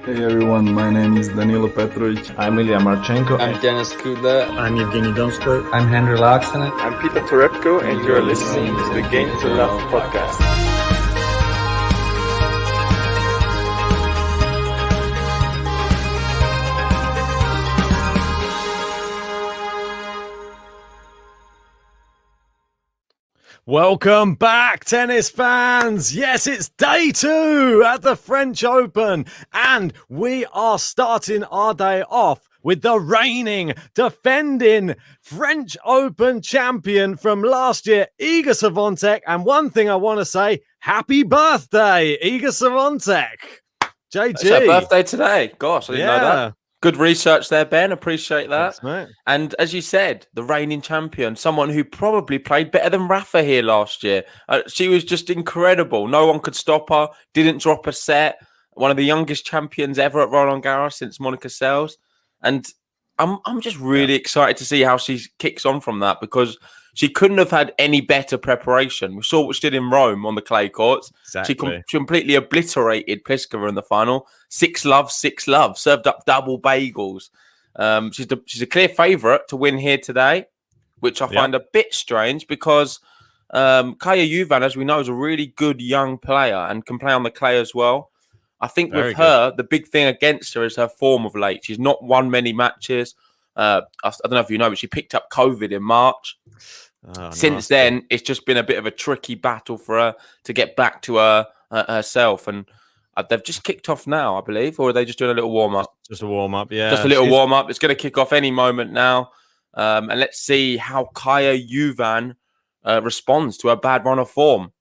Hey everyone, my name is Danilo Petrovic. I'm Ilya Marchenko. I'm Denis Kudla. I'm Evgeny Donskoy. I'm Henry Laaksonen. I'm Peter Torebko, and you're listening to the Game to Love podcast. Welcome back, tennis fans. Yes, it's day 2 at the French Open, and we are starting our day off with the reigning, defending French Open champion from last year, Iga SWIATEK. And one thing I want to say, happy birthday, Iga SWIATEK. JG. It's her birthday today. Gosh, I didn't know that. Good research there, Ben. Appreciate that. Thanks, mate. And as you said, the reigning champion, someone who probably played better than Rafa here last year. She was just incredible. No one could stop her. Didn't drop a set. One of the youngest champions ever at Roland Garros since Monica Seles. And I'm just really excited to see how she kicks on from that, because she couldn't have had any better preparation. We saw what she did in Rome on the clay courts. Exactly. She completely obliterated Pliskova in the final. 6-love, 6-love. Served up double bagels. She's a clear favourite to win here today, which I find a bit strange, because Kaja Juvan, as we know, is a really good young player and can play on the clay as well. I think with her, the big thing against her is her form of late. She's not won many matches. I don't know if you know, but she picked up COVID in March. Since then, it's just been a bit of a tricky battle for her to get back to herself. And they've just kicked off now, I believe, or are they just doing a little warm-up? Just a warm-up, yeah. Just a little warm-up. It's going to kick off any moment now. And let's see how Kaja Juvan responds to a bad run of form.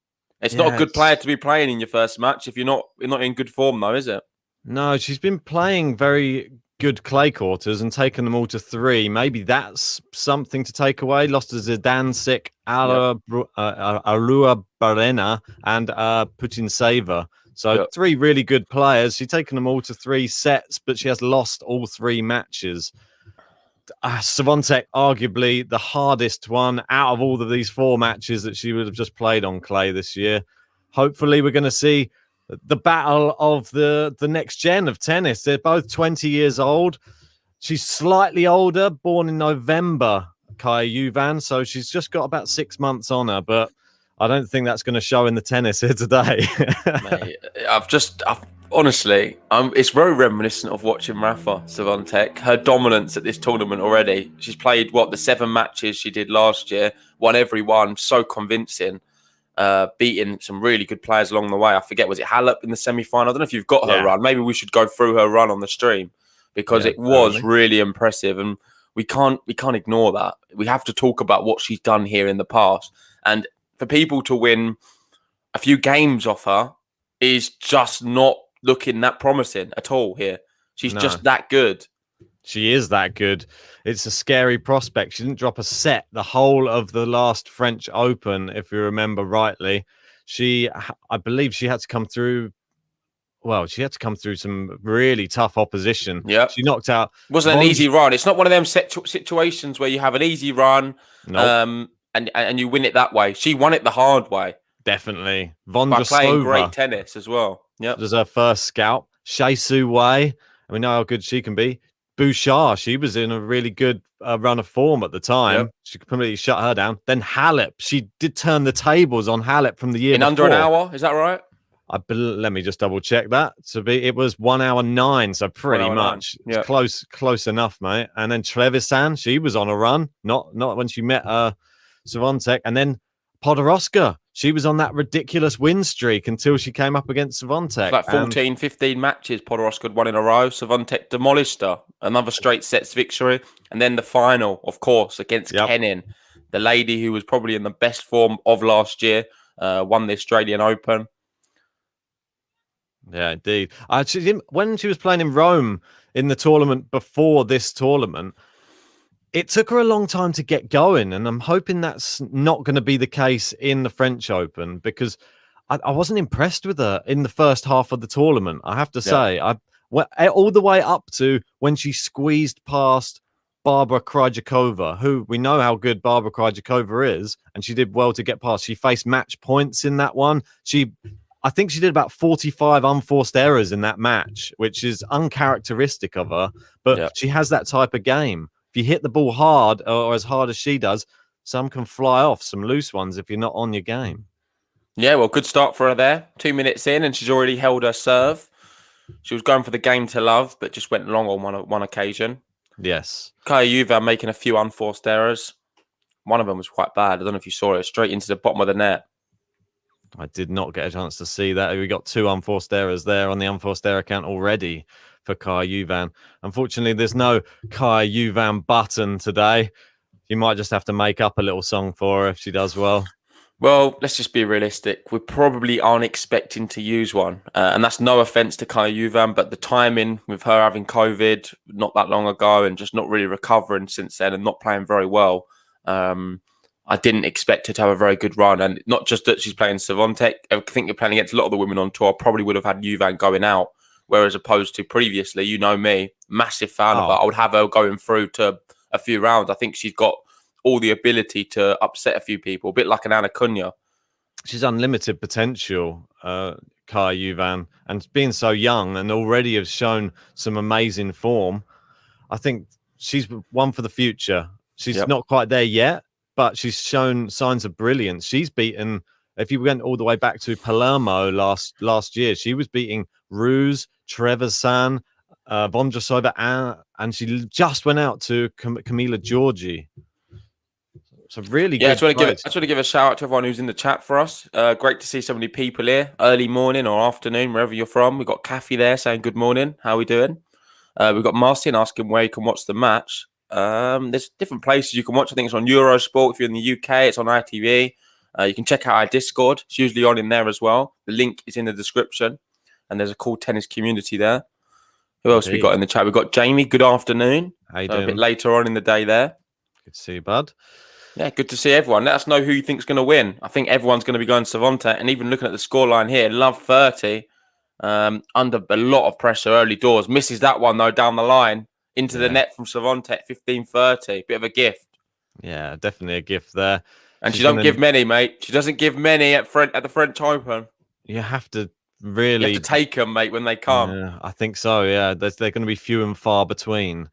It's not a good player to be playing in your first match if you're not in good form, though, is it? No, she's been playing very good clay quarters and taken them all to 3. Maybe that's something to take away. Lost to Zidansek, Arua Barena, and Putin Saver. So 3 really good players. She's taken them all to 3 sets, but she has lost all 3 matches. SWIATEK, arguably the hardest one out of all of these 4 matches that she would have just played on clay this year. Hopefully, we're going to see the battle of the next gen of tennis. They're both 20 years old. She's slightly older, born in November, Kaja Juvan, so she's just got about 6 months on her, but I don't think that's going to show in the tennis here today. Mate, honestly, it's very reminiscent of watching Rafa SWIATEK. Her dominance at this tournament already. She's played, the 7 matches she did last year, won every one, so convincing, beating some really good players along the way. I forget, was it Halep in the semi-final? I don't know if you've got her run. Maybe we should go through her run on the stream, because it was really impressive, and we can't ignore that. We have to talk about what she's done here in the past. And for people to win a few games off her is just not looking that promising at all here. She's just that good. She is that good. It's a scary prospect. She didn't drop a set the whole of the last French Open, if you remember rightly. I believe she had to come through. Well, she had to come through some really tough opposition. Yeah, she knocked out. It wasn't an easy run. It's not one of them situations where you have an easy run, and you win it that way. She won it the hard way. Definitely. By playing great tennis as well. Yeah, was her first scalp. Shea Su Wei, we know how good she can be. Bouchard, she was in a really good run of form at the time. Yep. She completely shut her down. Then Halep, she did turn the tables on Halep from the year before. Under an hour, is that right? Let me just double check that. It was 1 hour 9, so pretty much close enough, mate. And then Trevisan, she was on a run, not when she met SWIATEK, and then Podoroska. She was on that ridiculous win streak until she came up against SWIATEK. Like 14, 15 matches Podoroska had won in a row. SWIATEK demolished her. Another straight sets victory. And then the final, of course, against Kenin, the lady who was probably in the best form of last year, won the Australian Open. Yeah, indeed. When she was playing in Rome in the tournament before this tournament, it took her a long time to get going, and I'm hoping that's not going to be the case in the French Open, because I wasn't impressed with her in the first half of the tournament, I have to say. All the way up to when she squeezed past Barbara Krejcikova, who we know how good Barbara Krejcikova is, and she did well to get past. She faced match points in that one. I think she did about 45 unforced errors in that match, which is uncharacteristic of her. But she has that type of game. If you hit the ball hard or as hard as she does, some can fly off, some loose ones if you're not on your game. Yeah, well, good start for her there. 2 minutes in, and she's already held her serve. She was going for the game to love, but just went long on one occasion. Yes. Kaja Juvan making a few unforced errors. One of them was quite bad. I don't know if you saw it. Straight into the bottom of the net. I did not get a chance to see that. We got 2 unforced errors there on the unforced error count already for Kaja Juvan. Unfortunately, there's no Kaja Juvan button today. You might just have to make up a little song for her if she does well. Well, let's just be realistic. We probably aren't expecting to use one. And that's no offense to Kaja Juvan, but the timing with her having COVID not that long ago and just not really recovering since then and not playing very well, I didn't expect her to have a very good run. And not just that she's playing SWIATEK. I think you're playing against a lot of the women on tour. I probably would have had Juvan going out, whereas opposed to previously, you know me, massive fan of her. I would have her going through to a few rounds. I think she's got all the ability to upset a few people, a bit like an Anna Cunha. She's unlimited potential, Kaja Juvan, and being so young and already has shown some amazing form. I think she's one for the future. She's not quite there yet, but she's shown signs of brilliance. She's beaten, if you went all the way back to Palermo last year, she was beating Ruse, Trevisan, Vondrasova, and she just went out to Camila Giorgi. So really good. I just want to give a shout out to everyone who's in the chat for us. Great to see so many people here, early morning or afternoon, wherever you're from. We've got Kathy there saying good morning. How are we doing? We've got Marcin asking where you can watch the match. There's different places you can watch. I think it's on Eurosport. If you're in the UK, it's on ITV. You can check out our Discord. It's usually on in there as well. The link is in the description. And there's a cool tennis community there. Who else we got in the chat? We've got Jamie. Good afternoon. How you doing? A bit later on in the day there. Good to see you, bud. Yeah, good to see everyone. Let us know who you think's going to win. I think everyone's going to be going SWIATEK, and even looking at the scoreline here, Love 30, under a lot of pressure early doors. Misses that one though down the line into the net from SWIATEK, 15-30. Bit of a gift. Yeah, definitely a gift there. And she don't give many, mate. She doesn't give many at the French Open. You have to really you have to take them, mate, when they come. Yeah, I think so. Yeah, they're going to be few and far between.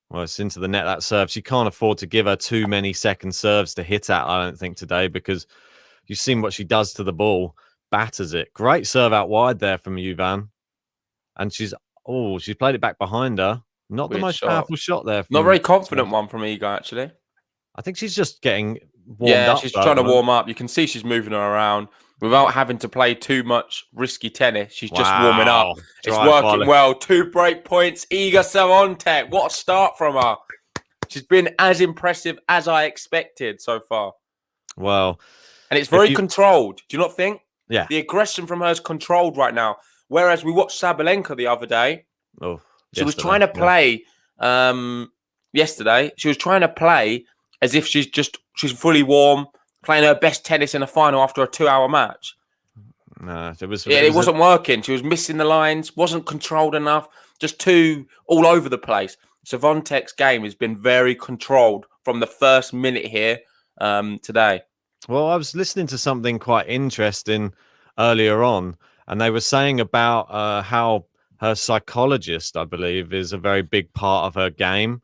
Well, it's into the net, that serve. She can't afford to give her too many second serves to hit at, I don't think, today, because you've seen what she does to the ball. Batters it. Great serve out wide there from Juvan. And she's played it back behind her. Not the most powerful shot there. Not very confident one from Iga, actually. I think she's just getting warmed up. Yeah, she's trying to warm up. You can see she's moving her around without having to play too much risky tennis. She's just warming up. It's working well. 2 break points. Iga SWIATEK. What a start from her. She's been as impressive as I expected so far. Well, and it's very controlled. Do you not think? Yeah. The aggression from her is controlled right now. Whereas we watched Sabalenka the other day. She was trying to play yesterday. She was trying to play as if she's fully warm, playing her best tennis in a final after a 2-hour match. No, it wasn't working. She was missing the lines, wasn't controlled enough, just too all over the place. SWIATEK's game has been very controlled from the first minute here today. Well, I was listening to something quite interesting earlier on, and they were saying about how her psychologist, I believe, is a very big part of her game.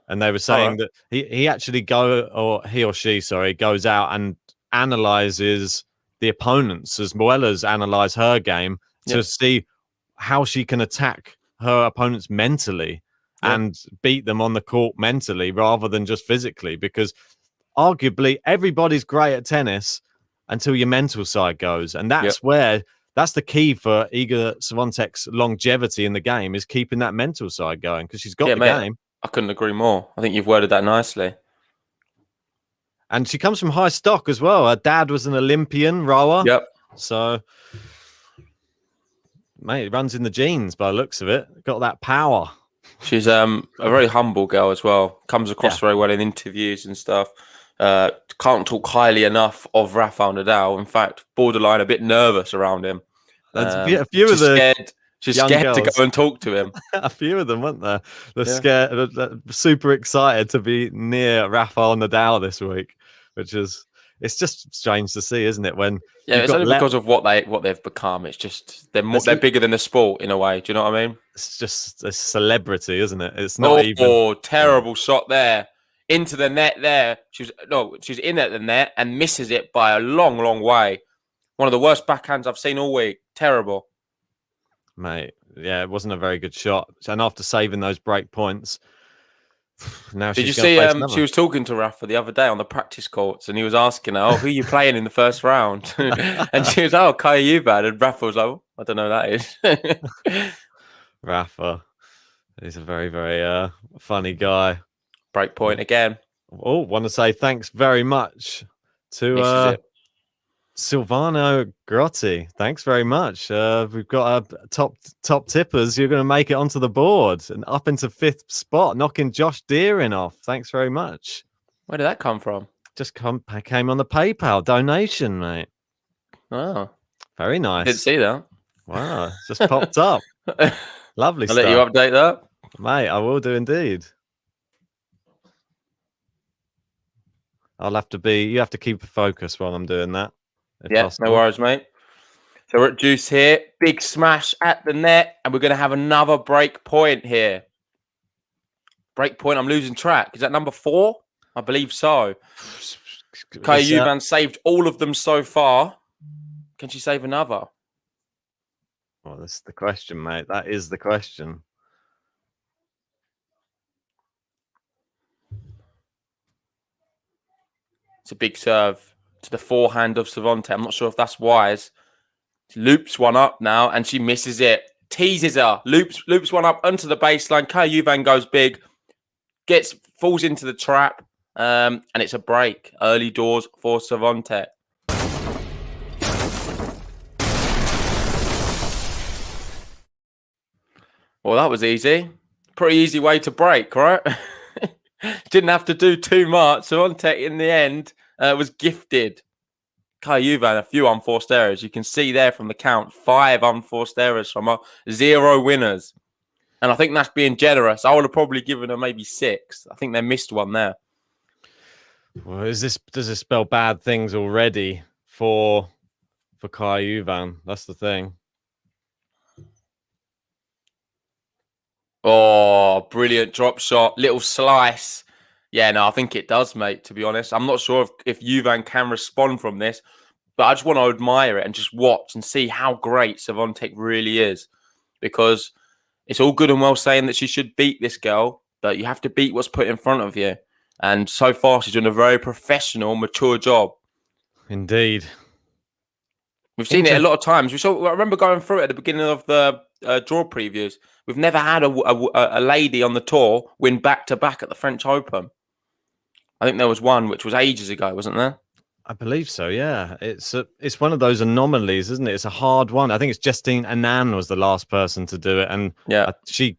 And they were saying that he actually he or she goes out and analyzes the opponents as well as analyze her game to see how she can attack her opponents mentally and beat them on the court mentally rather than just physically. Because arguably everybody's great at tennis until your mental side goes. And that's that's the key for Iga SWIATEK's longevity in the game, is keeping that mental side going, because she's got the game. I couldn't agree more. I think you've worded that nicely. And she comes from high stock as well. Her dad was an Olympian rower. Yep. So, mate, it runs in the genes by the looks of it. Got that power. She's a very humble girl as well. Comes across very well in interviews and stuff. Can't talk highly enough of Rafael Nadal. In fact, borderline a bit nervous around him. A few of the She's scared to go and talk to him. A few of them, weren't there? They're scared, super excited to be near Rafael Nadal this week, which is it's just strange to see, isn't it? When Yeah, you've it's got only because of what they've become. It's just they're bigger than the sport in a way. Do you know what I mean? it's just a celebrity, isn't it? It's not even. Oh, terrible shot there into the net. There, she's in at the net and misses it by a long, long way. One of the worst backhands I've seen all week. Terrible, Mate. Yeah, it wasn't a very good shot. And after saving those break points, now Did you she's going to see? face another. She was talking to Rafa the other day on the practice courts, and he was asking her, "Oh, who are you playing in the first round?" And she was, "Oh, Kaja Juvan." And Rafa was like, oh, "I don't know who that is." Rafa, he's a very, very funny guy. Break point again. Oh, want to say thanks very much to Silvano Grotti. Thanks very much. We've got top tippers. You're going to make it onto the board and up into 5th spot, knocking Josh Deering off. Thanks very much. Where did that come from? Just came on the PayPal donation, mate. Oh, very nice. Didn't see that. Wow, just popped up. Lovely I'll stuff. let you update that, mate. I will do indeed. You have to keep a focus while I'm doing that. Yeah, possible. no worries, mate. So we're at deuce here. Big smash at the net, and we're going to have another break point here. Break point. I'm losing track. Is that number 4? I believe so. Kaja Juvan saved all of them so far. Can she save another? Well, that's the question, mate. That is the question. It's a big serve to the forehand of Svontek. I'm not sure if that's wise. She loops one up now, and she misses it. Teases her. Loops one up onto the baseline. Kaja Juvan goes big. Falls into the trap. And it's a break. Early doors for Svontek. Well, that was easy. Pretty easy way to break, right? Didn't have to do too much. Svontek in the end was gifted. Kaja Juvan, a few unforced errors. You can see there from the count, 5 unforced errors from her, 0 winners. And I think that's being generous. I would have probably given her maybe 6. I think they missed one there. Well, does this spell bad things already for Kaja Juvan? That's the thing. Oh, brilliant drop shot. Little slice. Yeah, no, I think it does, mate, to be honest. I'm not sure if Juvan can respond from this, but I just want to admire it and just watch and see how great Svontek really is. Because it's all good and well saying that she should beat this girl, but you have to beat what's put in front of you. And so far, she's doing a very professional, mature job. Indeed. We've seen it a lot of times. I remember going through it at the beginning of the draw previews. We've never had a lady on the tour win back-to-back at the French Open. I think there was one, which was ages ago, wasn't there? I believe so, yeah. It's one of those anomalies, isn't it? It's a hard one. I think it's Justine Henin was the last person to do it. And yeah, she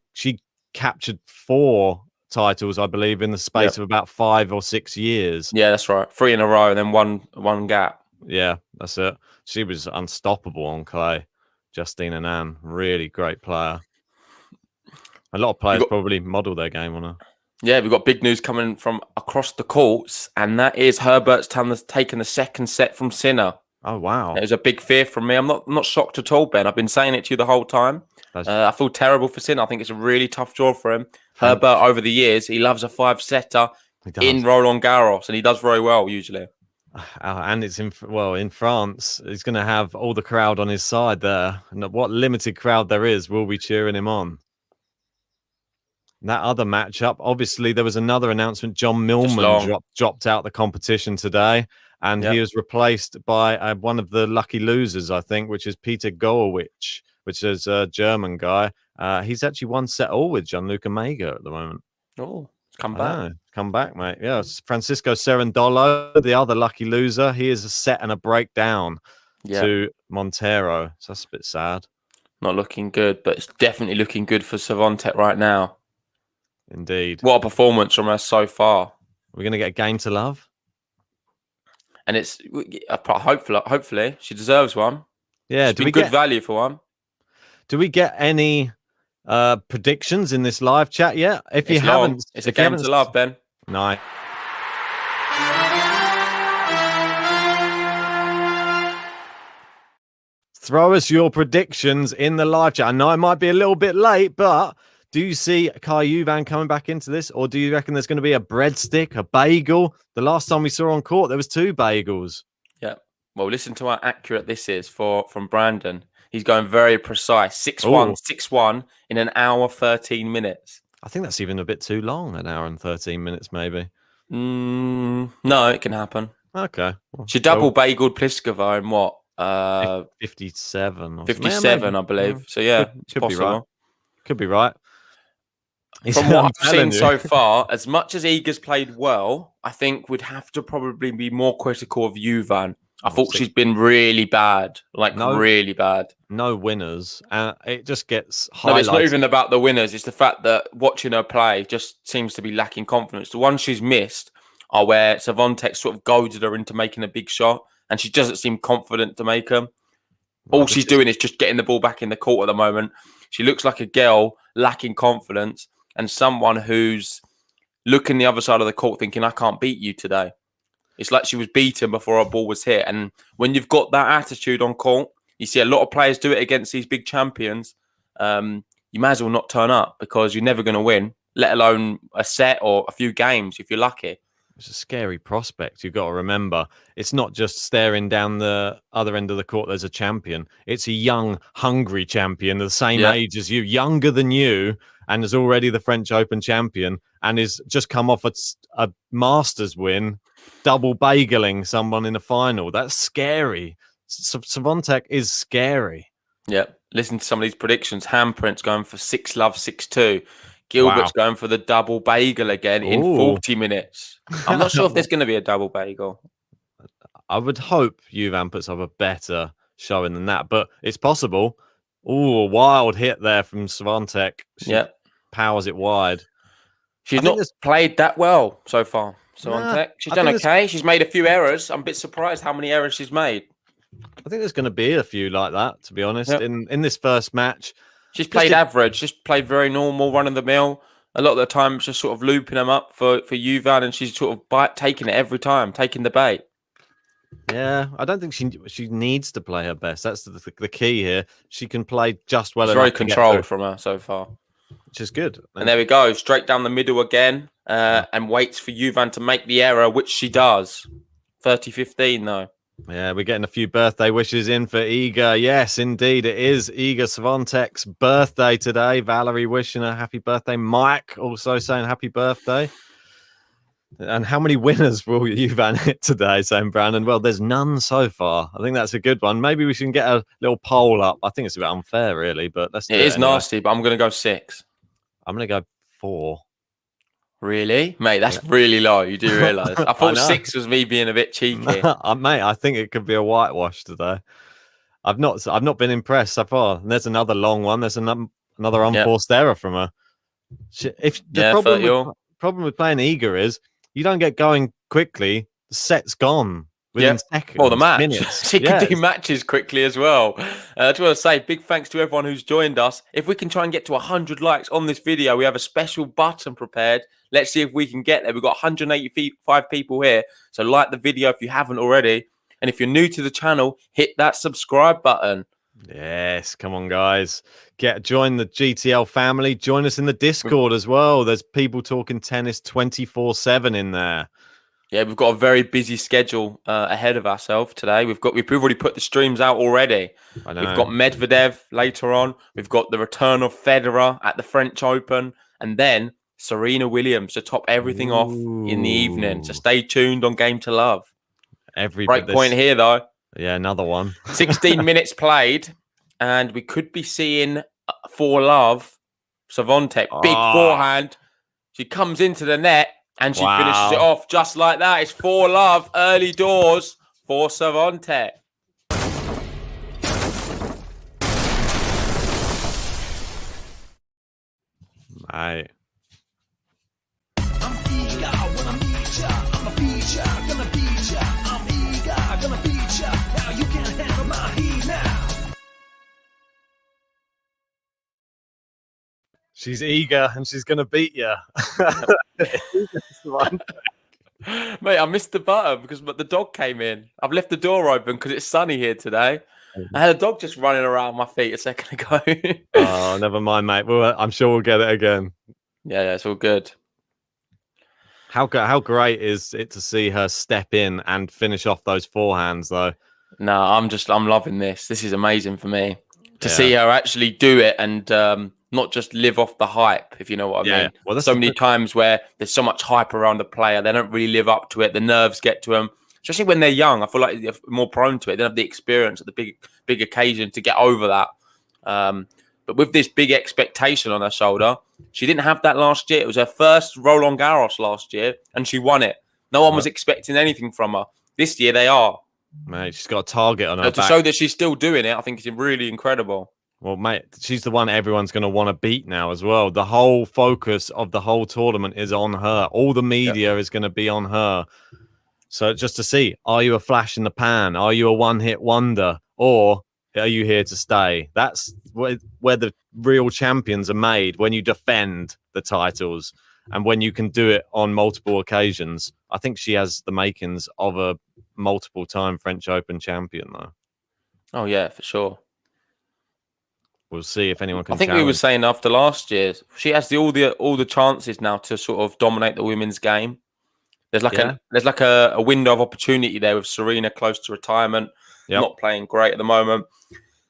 captured 4 titles, I believe, in the space of about 5 or 6 years. Yeah, that's right. 3 in a row and then one gap. Yeah, that's it. She was unstoppable on clay. Justine Henin, really great player. A lot of players probably model their game on her. Yeah, we've got big news coming from across the courts, and that is Herbert's taken the second set from Sinner. Oh, wow. It was a big fear from me. I'm not shocked at all, Ben. I've been saying it to you the whole time. I feel terrible for Sinner. I think it's a really tough draw for him. Herbert, over the years, he loves a 5-setter in Roland Garros, and he does very well, usually. And it's in France. He's going to have all the crowd on his side there. And what limited crowd there is will be cheering him on. That other matchup, obviously, there was another announcement. John Millman dropped out the competition today, and he was replaced by one of the lucky losers, I think, which is Peter Gołowicz, which is a German guy. He's actually 1-set-all with Gianluca Mega at the moment. Oh, come back. Come back, mate. Yeah, Francisco Cerundolo, the other lucky loser. He is a set and a breakdown to Montero. So that's a bit sad. Not looking good, but it's definitely looking good for Svontek right now. Indeed. What a performance from us so far. We're going to get a game to love. And it's hopefully she deserves one. Yeah, do we get value for one? Do we get any predictions in this live chat yet? If you haven't, it's a game to love, Ben. Nice. throw us your predictions in the live chat. I know it might be a little bit late, but do you see Juvan coming back into this, or do you reckon there's going to be a breadstick, a bagel? The last time we saw on court, there was 2 bagels. Yeah. Well, listen to how accurate this is from Brandon. He's going very precise. 6-1, 6-1 in an hour, 13 minutes. I think that's even a bit too long, an hour and 13 minutes, maybe. No, it can happen. Okay. Well, she double bageled Pliskova in what? 57 or 57, I believe. So, yeah, it's could possible. Be right. Could be right. From what I've seen so far, as much as Iga's played well, I think we'd have to probably be more critical of Juvan. I thought she's been really bad, really bad. No winners. It just gets highlighted. No, it's not even about the winners. It's the fact that watching her play just seems to be lacking confidence. The ones she's missed are where Swiatek sort of goaded her into making a big shot, and she doesn't seem confident to make them. All she's doing is just getting the ball back in the court at the moment. She looks like a girl lacking confidence and someone who's looking the other side of the court thinking, I can't beat you today. It's like she was beaten before her ball was hit. And when you've got that attitude on court, you see a lot of players do it against these big champions. You might as well not turn up because you're never going to win, let alone a set or a few games if you're lucky. It's a scary prospect. You've got to remember, it's not just staring down the other end of the court. There's a champion. It's a young, hungry champion, the same age as you, younger than you, and is already the French Open champion and is just come off a Masters win, double bageling someone in the final. That's scary. Swiatek is scary. Yeah. Listen to some of these predictions. Handprint's going for 6-love, 6-2. Gilbert's going for the double bagel again in 40 minutes. I'm not sure if there's going to be a double bagel. I would hope Juvan puts up a better showing than that, but it's possible. Oh, a wild hit there from Swiatek. She powers it wide. She's not played that well so far, Swiatek. She's done okay. She's made a few errors. I'm a bit surprised how many errors she's made. I think there's going to be a few like that, to be honest, in this first match. She's played average, just played very normal, run-of-the-mill. A lot of the time, it's just sort of looping them up for Juvan, and she's sort of taking it every time, taking the bait. Yeah, I don't think she needs to play her best. That's the key here. She can play just well. It's very controlled from her so far. Which is good. And there we go, straight down the middle again, and waits for Juvan to make the error, which she does. 30-15, though. Yeah, we're getting a few birthday wishes in for Iga. Yes, indeed, it is Iga Swiatek's birthday today. Valerie wishing her happy birthday. Mike also saying happy birthday. And how many winners will Juvan hit today, saying Brandon? Well, there's none so far. I think that's a good one. Maybe we should get a little poll up. I think it's a bit unfair, really, but let's do it. It is nasty, but I'm going to go 6. I'm going to go 4. Really? Mate, that's really low. You do realise. I thought 6 was me being a bit cheeky. Mate, I think it could be a whitewash today. I've not been impressed so far. And there's another long one. There's another unforced error from her. The problem with playing Iga is you don't get going quickly. The set's gone within seconds. Well, the match. Minutes. She can do matches quickly as well. I just want to say big thanks to everyone who's joined us. If we can try and get to 100 likes on this video, we have a special button prepared. Let's see if we can get there. We've got 185 people here. So like the video if you haven't already. And if you're new to the channel, hit that subscribe button. Yes, come on, guys. Join the GTL family. Join us in the Discord as well. There's people talking tennis 24/7 in there. Yeah, we've got a very busy schedule ahead of ourselves today. We've already put the streams out already. We've got Medvedev later on. We've got the return of Federer at the French Open, and then Serena Williams to top everything off in the evening. So stay tuned on Game to Love. Break point here, though. Yeah, another one. 16 minutes played, and we could be seeing 4-love Swiatek. Big forehand. She comes into the net, and she finishes it off just like that. It's 4-love early doors for Swiatek. Mate. She's eager and she's going to beat you. Mate, I missed the button because the dog came in. I've left the door open because it's sunny here today. I had a dog just running around my feet a second ago. Oh, never mind, mate. Well, I'm sure we'll get it again. Yeah, it's all good. How great is it to see her step in and finish off those forehands, though? No, I'm loving this. This is amazing for me to Yeah. see her actually do it and not just live off the hype, if you know what I Yeah. mean. Well, that's so the many times where there's so much hype around the player, they don't really live up to it. The nerves get to them, especially when they're young. I feel like they're more prone to it. They don't have the experience at the big occasion to get over that. But with this big expectation on her shoulder, she didn't have that last year. It was her first Roland Garros last year, and she won it. No one was expecting anything from her. This year, they are. Mate, she's got a target on her So back. to show that she's still doing it, I think it's really incredible. Well, mate, she's the one everyone's going to want to beat now as well. The whole focus of the whole tournament is on her. All the media is going to be on her. So just to see, are you a flash in the pan? Are you a one-hit wonder? Or are you here to stay? That's where the real champions are made, when you defend the titles and when you can do it on multiple occasions. I think she has the makings of a multiple-time French Open champion, though. Oh, yeah, for sure. We'll see if anyone can. I think we were saying after last year, she has all the chances now to sort of dominate the women's game. There's like a window of opportunity there with Serena close to retirement, not playing great at the moment.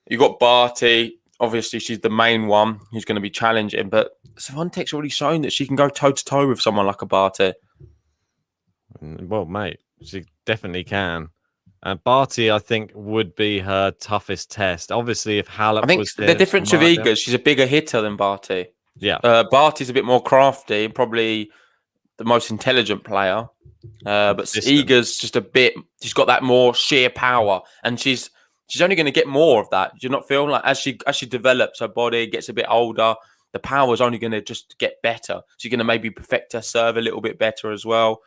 You got Barty. Obviously, she's the main one who's going to be challenging, but Swiatek's already shown that she can go toe to toe with someone like a Barty. Well, mate, she definitely can. And Barty, I think, would be her toughest test. Obviously, if Halep was the difference with Iga, she's a bigger hitter than Barty. Yeah. Barty's a bit more crafty, probably the most intelligent player. But Iga's just a bit, she's got that more sheer power. And she's only going to get more of that. Do you not feel like as she develops her body, gets a bit older, the power is only going to just get better. She's going to maybe perfect her serve a little bit better as well.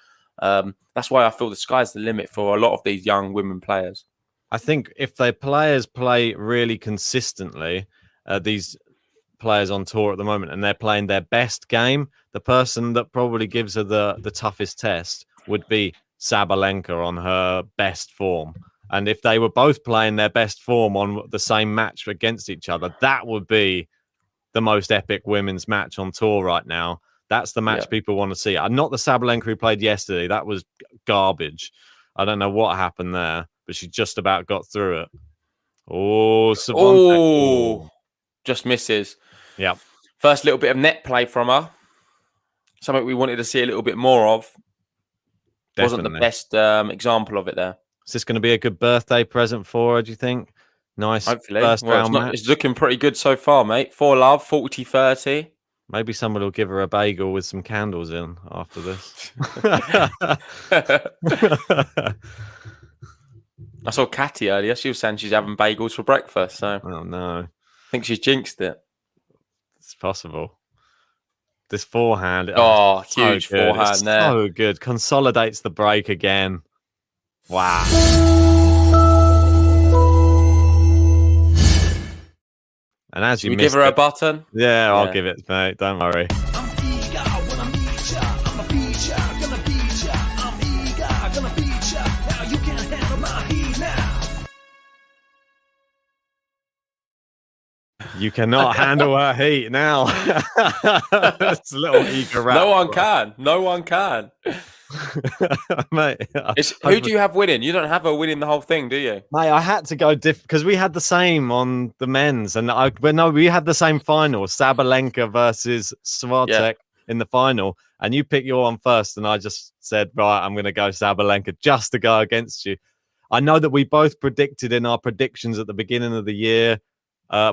That's why I feel the sky's the limit for a lot of these young women players. I think if their players play really consistently, these players on tour at the moment, and they're playing their best game, the person that probably gives her the toughest test would be Sabalenka on her best form. And if they were both playing their best form on the same match against each other, that would be the most epic women's match on tour right now. That's the match people want to see. Not the Sabalenka who played yesterday. That was garbage. I don't know what happened there, but she just about got through it. Oh, Swiatek. Just misses. Yeah. First little bit of net play from her. Something we wanted to see a little bit more of. Definitely. Wasn't the best example of it there. Is this going to be a good birthday present for her, do you think? Nice. Hopefully. First round match. It's looking pretty good so far, mate. 4-love, 40-30. Maybe someone will give her a bagel with some candles in after this. I saw Katy earlier. She was saying she's having bagels for breakfast. So oh, no. I think she's jinxed it. It's possible. This forehand. Huge forehand there. So good. Consolidates the break again. Wow. And as you give her a button? Yeah, I'll give it, mate. Don't worry. I'm eager, I wanna meet ya. I'm a beat ya, gonna beat ya. I'm eager, gonna beat ya. Now you can't handle my heat now. You cannot handle her heat now. It's a little eager rap. No one can. No one can. Mate, who do you have winning? You don't have her winning the whole thing, do you? Mate, I had to go because we had the same on the men's, and we had the same final, Sabalenka versus Swiatek in the final, and you picked your one first, and I just said, right, I'm going to go Sabalenka just to go against you. I know that we both predicted in our predictions at the beginning of the year,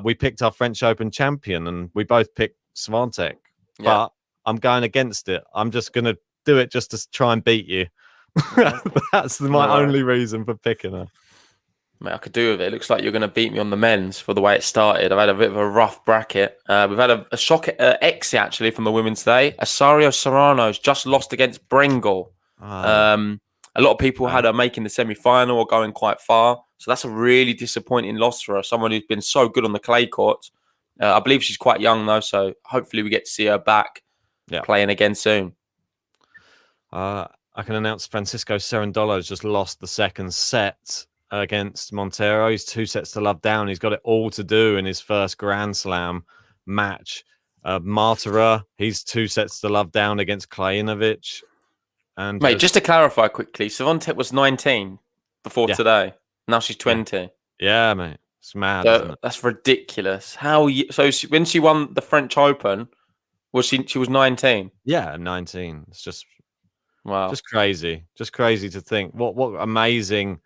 we picked our French Open champion, and we both picked Swiatek, but I'm going against it. I'm just going to do it just to try and beat you. That's my only reason for picking her. Mate, I could do with it. It looks like you're going to beat me on the men's for the way it started. I've had a bit of a rough bracket. We've had a shock exit, actually, from the women's today. Asario Serrano's just lost against Brengle. A lot of people had her making the semi-final or going quite far. So that's a really disappointing loss for her. Someone who's been so good on the clay courts. I believe she's quite young, though. So hopefully we get to see her back playing again soon. I can announce Francisco Cerundolo has just lost the second set against Montero. He's 2 sets to love down. He's got it all to do in his first Grand Slam match. Martira, he's 2 sets to love down against Klajinovic. And Mate, just to clarify quickly, Swiatek was 19 before today. Now she's 20. Yeah, mate. It's mad, So isn't it? that's ridiculous. When she won the French Open, she was 19? Yeah, 19. It's just Wow. just crazy. Just crazy to think. What amazing.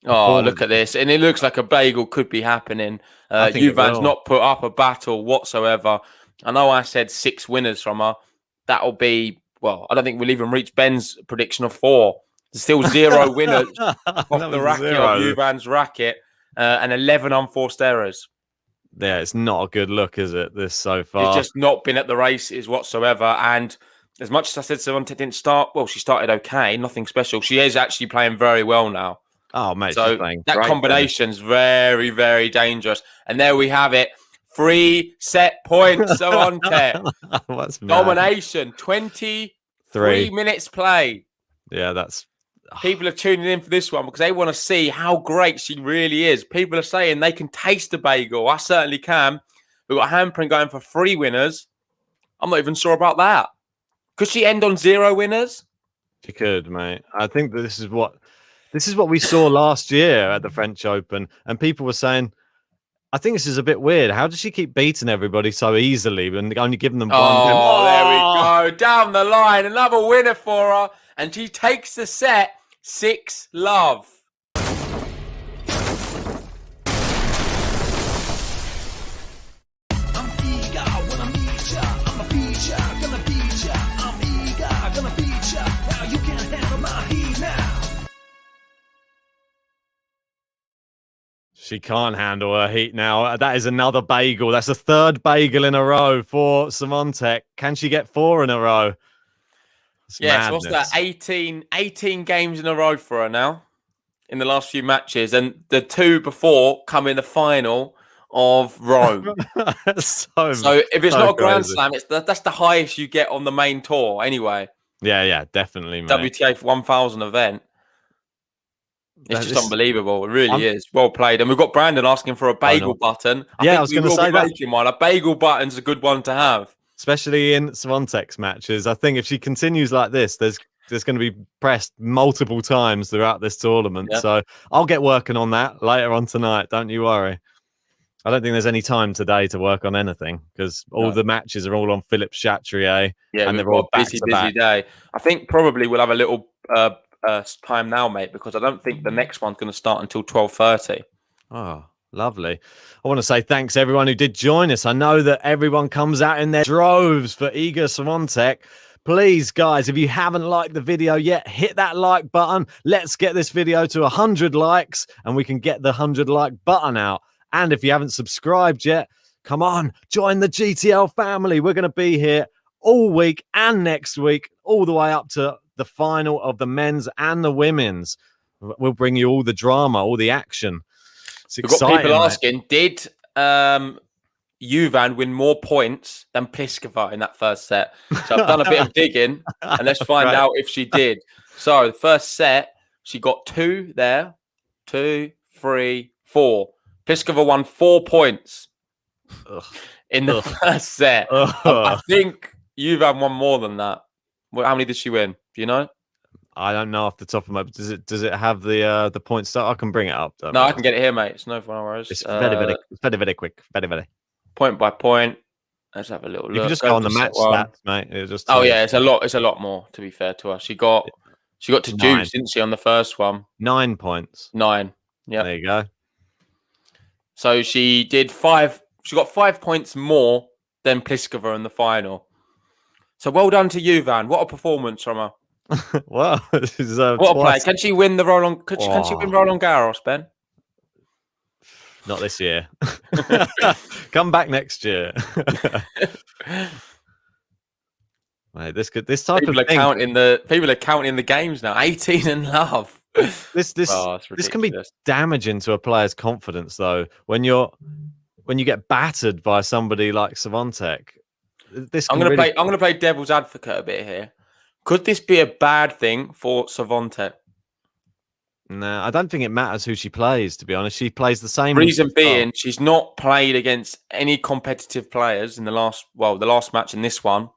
Oh, look at this. And it looks like a bagel could be happening. I think it Juvan's will. not put up a battle whatsoever. I know I said 6 winners from her. That'll be, well, I don't think we'll even reach Ben's prediction of 4. There's still 0 winners off the racket of Juvan's racket and 11 unforced errors. Yeah, it's not a good look, is it, this so far? It's just not been at the races whatsoever. And as much as I said Swiatek didn't start, well, she started okay, nothing special. She is actually playing very well now. Oh, mate, so that combination's very, very dangerous. And there we have it. 3 set points, Swiatek. What's Domination. 23 minutes play. Yeah, that's... People are tuning in for this one because they want to see how great she really is. People are saying they can taste the bagel. I certainly can. We've got a handprint going for 3 winners. I'm not even sure about that. Could she end on 0 winners? She could, mate. I think that this is what we saw last year at the French Open, and people were saying, I think this is a bit weird. How does she keep beating everybody so easily and only giving them one? Oh, there we go. Down the line. Another winner for her. And she takes the set 6-love. I'm eager when I meet ya. I'm a beat ya, gonna beat ya. I'm eager, gonna beat ya. Now you can't handle my heat now. She can't handle her heat now. That is another bagel. That's a 3rd bagel in a row for Swiatek. Can she get 4 in a row? Yeah, so what's that? 18 games in a row for her now in the last few matches. And the 2 before come in the final of Rome. so if it's not a Grand Slam, that's the highest you get on the main tour anyway. Yeah, definitely, mate. WTA 1000 event. It's just unbelievable. It really is. Well played. And we've got Brandon asking for a bagel button. I was going to say that. One. A bagel button's a good one to have. Especially in Swiatek's matches. I think if she continues like this, there's going to be pressed multiple times throughout this tournament. Yeah. So I'll get working on that later on tonight. Don't you worry. I don't think there's any time today to work on anything because all the matches are all on Philippe Chatrier. Yeah, and they're all busy day. I think probably we'll have a little time now, mate, because I don't think the next one's going to start until 12:30. Oh, lovely. I want to say thanks to everyone who did join us. I know that everyone comes out in their droves for Iga Swiatek. Please, guys, if you haven't liked the video yet, hit that like button. Let's get this video to 100 likes and we can get the 100 like button out. And if you haven't subscribed yet, come on, join the GTL family. We're going to be here all week and next week, all the way up to the final of the men's and the women's. We'll bring you all the drama, all the action. We've got people asking, did Juvan win more points than Pliskova in that first set? So I've done a bit of digging, and let's find out if she did. So the first set, she got 2 there. 2, 3, 4. Pliskova won 4 points in the first set. I think Juvan won more than that. How many did she win? Do you know? I don't know off the top of my. Does it have the points? I can bring it up. No, I can get it here, mate. It's no worries. It's very quick. Very. Point by point. Let's have a little look. You can just go on the match stats, mate. It's a lot. It's a lot more. To be fair to her, she got to juice, didn't she, on the first one? 9 points. 9. Yeah. There you go. So she did 5. She got 5 points more than Pliskova in the final. So well done to Juvan. What a performance from her. Wow. What a play. Can she win the Roland? Can she win Roland Garros, Ben? Not this year. Come back next year. Mate, this type people of thing. People are counting the games now. 18 and love. This can be damaging to a player's confidence, though. When you get battered by somebody like Swiatek. I'm going to play devil's advocate a bit here. Could this be a bad thing for Swiatek? No, I don't think it matters who she plays, to be honest. She plays the same. Reason being, she's not played against any competitive players in the last match and this one.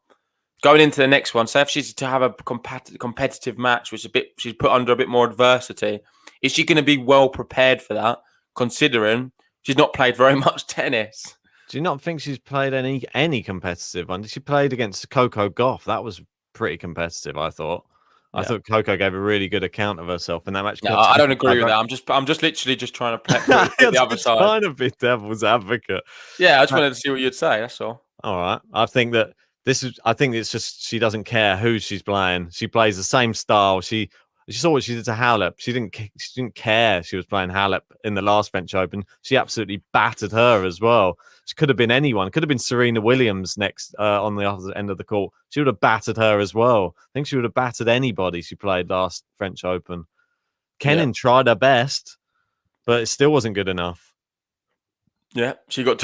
Going into the next one, so if she's to have a competitive match, which she's put under a bit more adversity, is she going to be well prepared for that, considering she's not played very much tennis? Do you not think she's played any competitive one? She played against Coco Gauff. That was pretty competitive, I thought. I thought Coco gave a really good account of herself in that match. No, I don't agree with that. I'm just literally just trying to put the other side. Trying to be devil's advocate. Yeah, I just wanted to see what you'd say. That's all. All right. I think it's just she doesn't care who she's playing. She plays the same style. She saw what she did to Halep. She didn't care she was playing Halep in the last French Open. She absolutely battered her as well. She could have been anyone. Could have been Serena Williams next on the other end of the court. She would have battered her as well. I think she would have battered anybody she played last French Open. Kenin tried her best, but it still wasn't good enough. Yeah, she got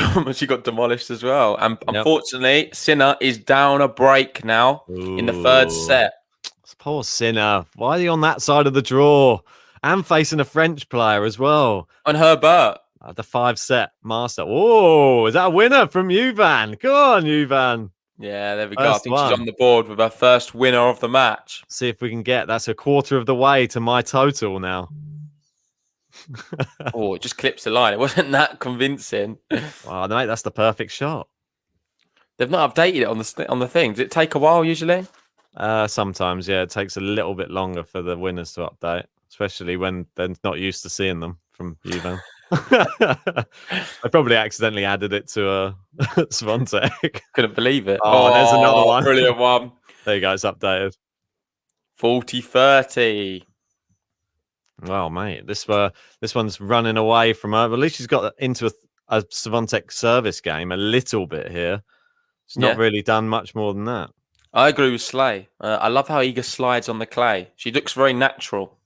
demolished as well. And unfortunately, Sinner is down a break now in the third set. Poor Sinner. Why are you on that side of the draw? And facing a French player as well. And Herbert. The 5-set master. Oh, is that a winner from Juvan? Go on, Juvan. Yeah, there we go. I think she's on the board with her first winner of the match. See if we can that's a quarter of the way to my total now. Oh, it just clips the line. It wasn't that convincing. Wow, mate, that's the perfect shot. They've not updated it on the thing. Does it take a while usually? Sometimes, yeah. It takes a little bit longer for the winners to update, especially when they're not used to seeing them from Juvan. I probably accidentally added it to SWIATEK. Couldn't believe it. Oh, there's another one. Brilliant one. There you go. It's updated. 40-30. Well, mate, this one's running away from her. But at least she's got into a SWIATEK service game a little bit here. She's not really done much more than that. I agree with Slay. I love how Iga slides on the clay. She looks very natural.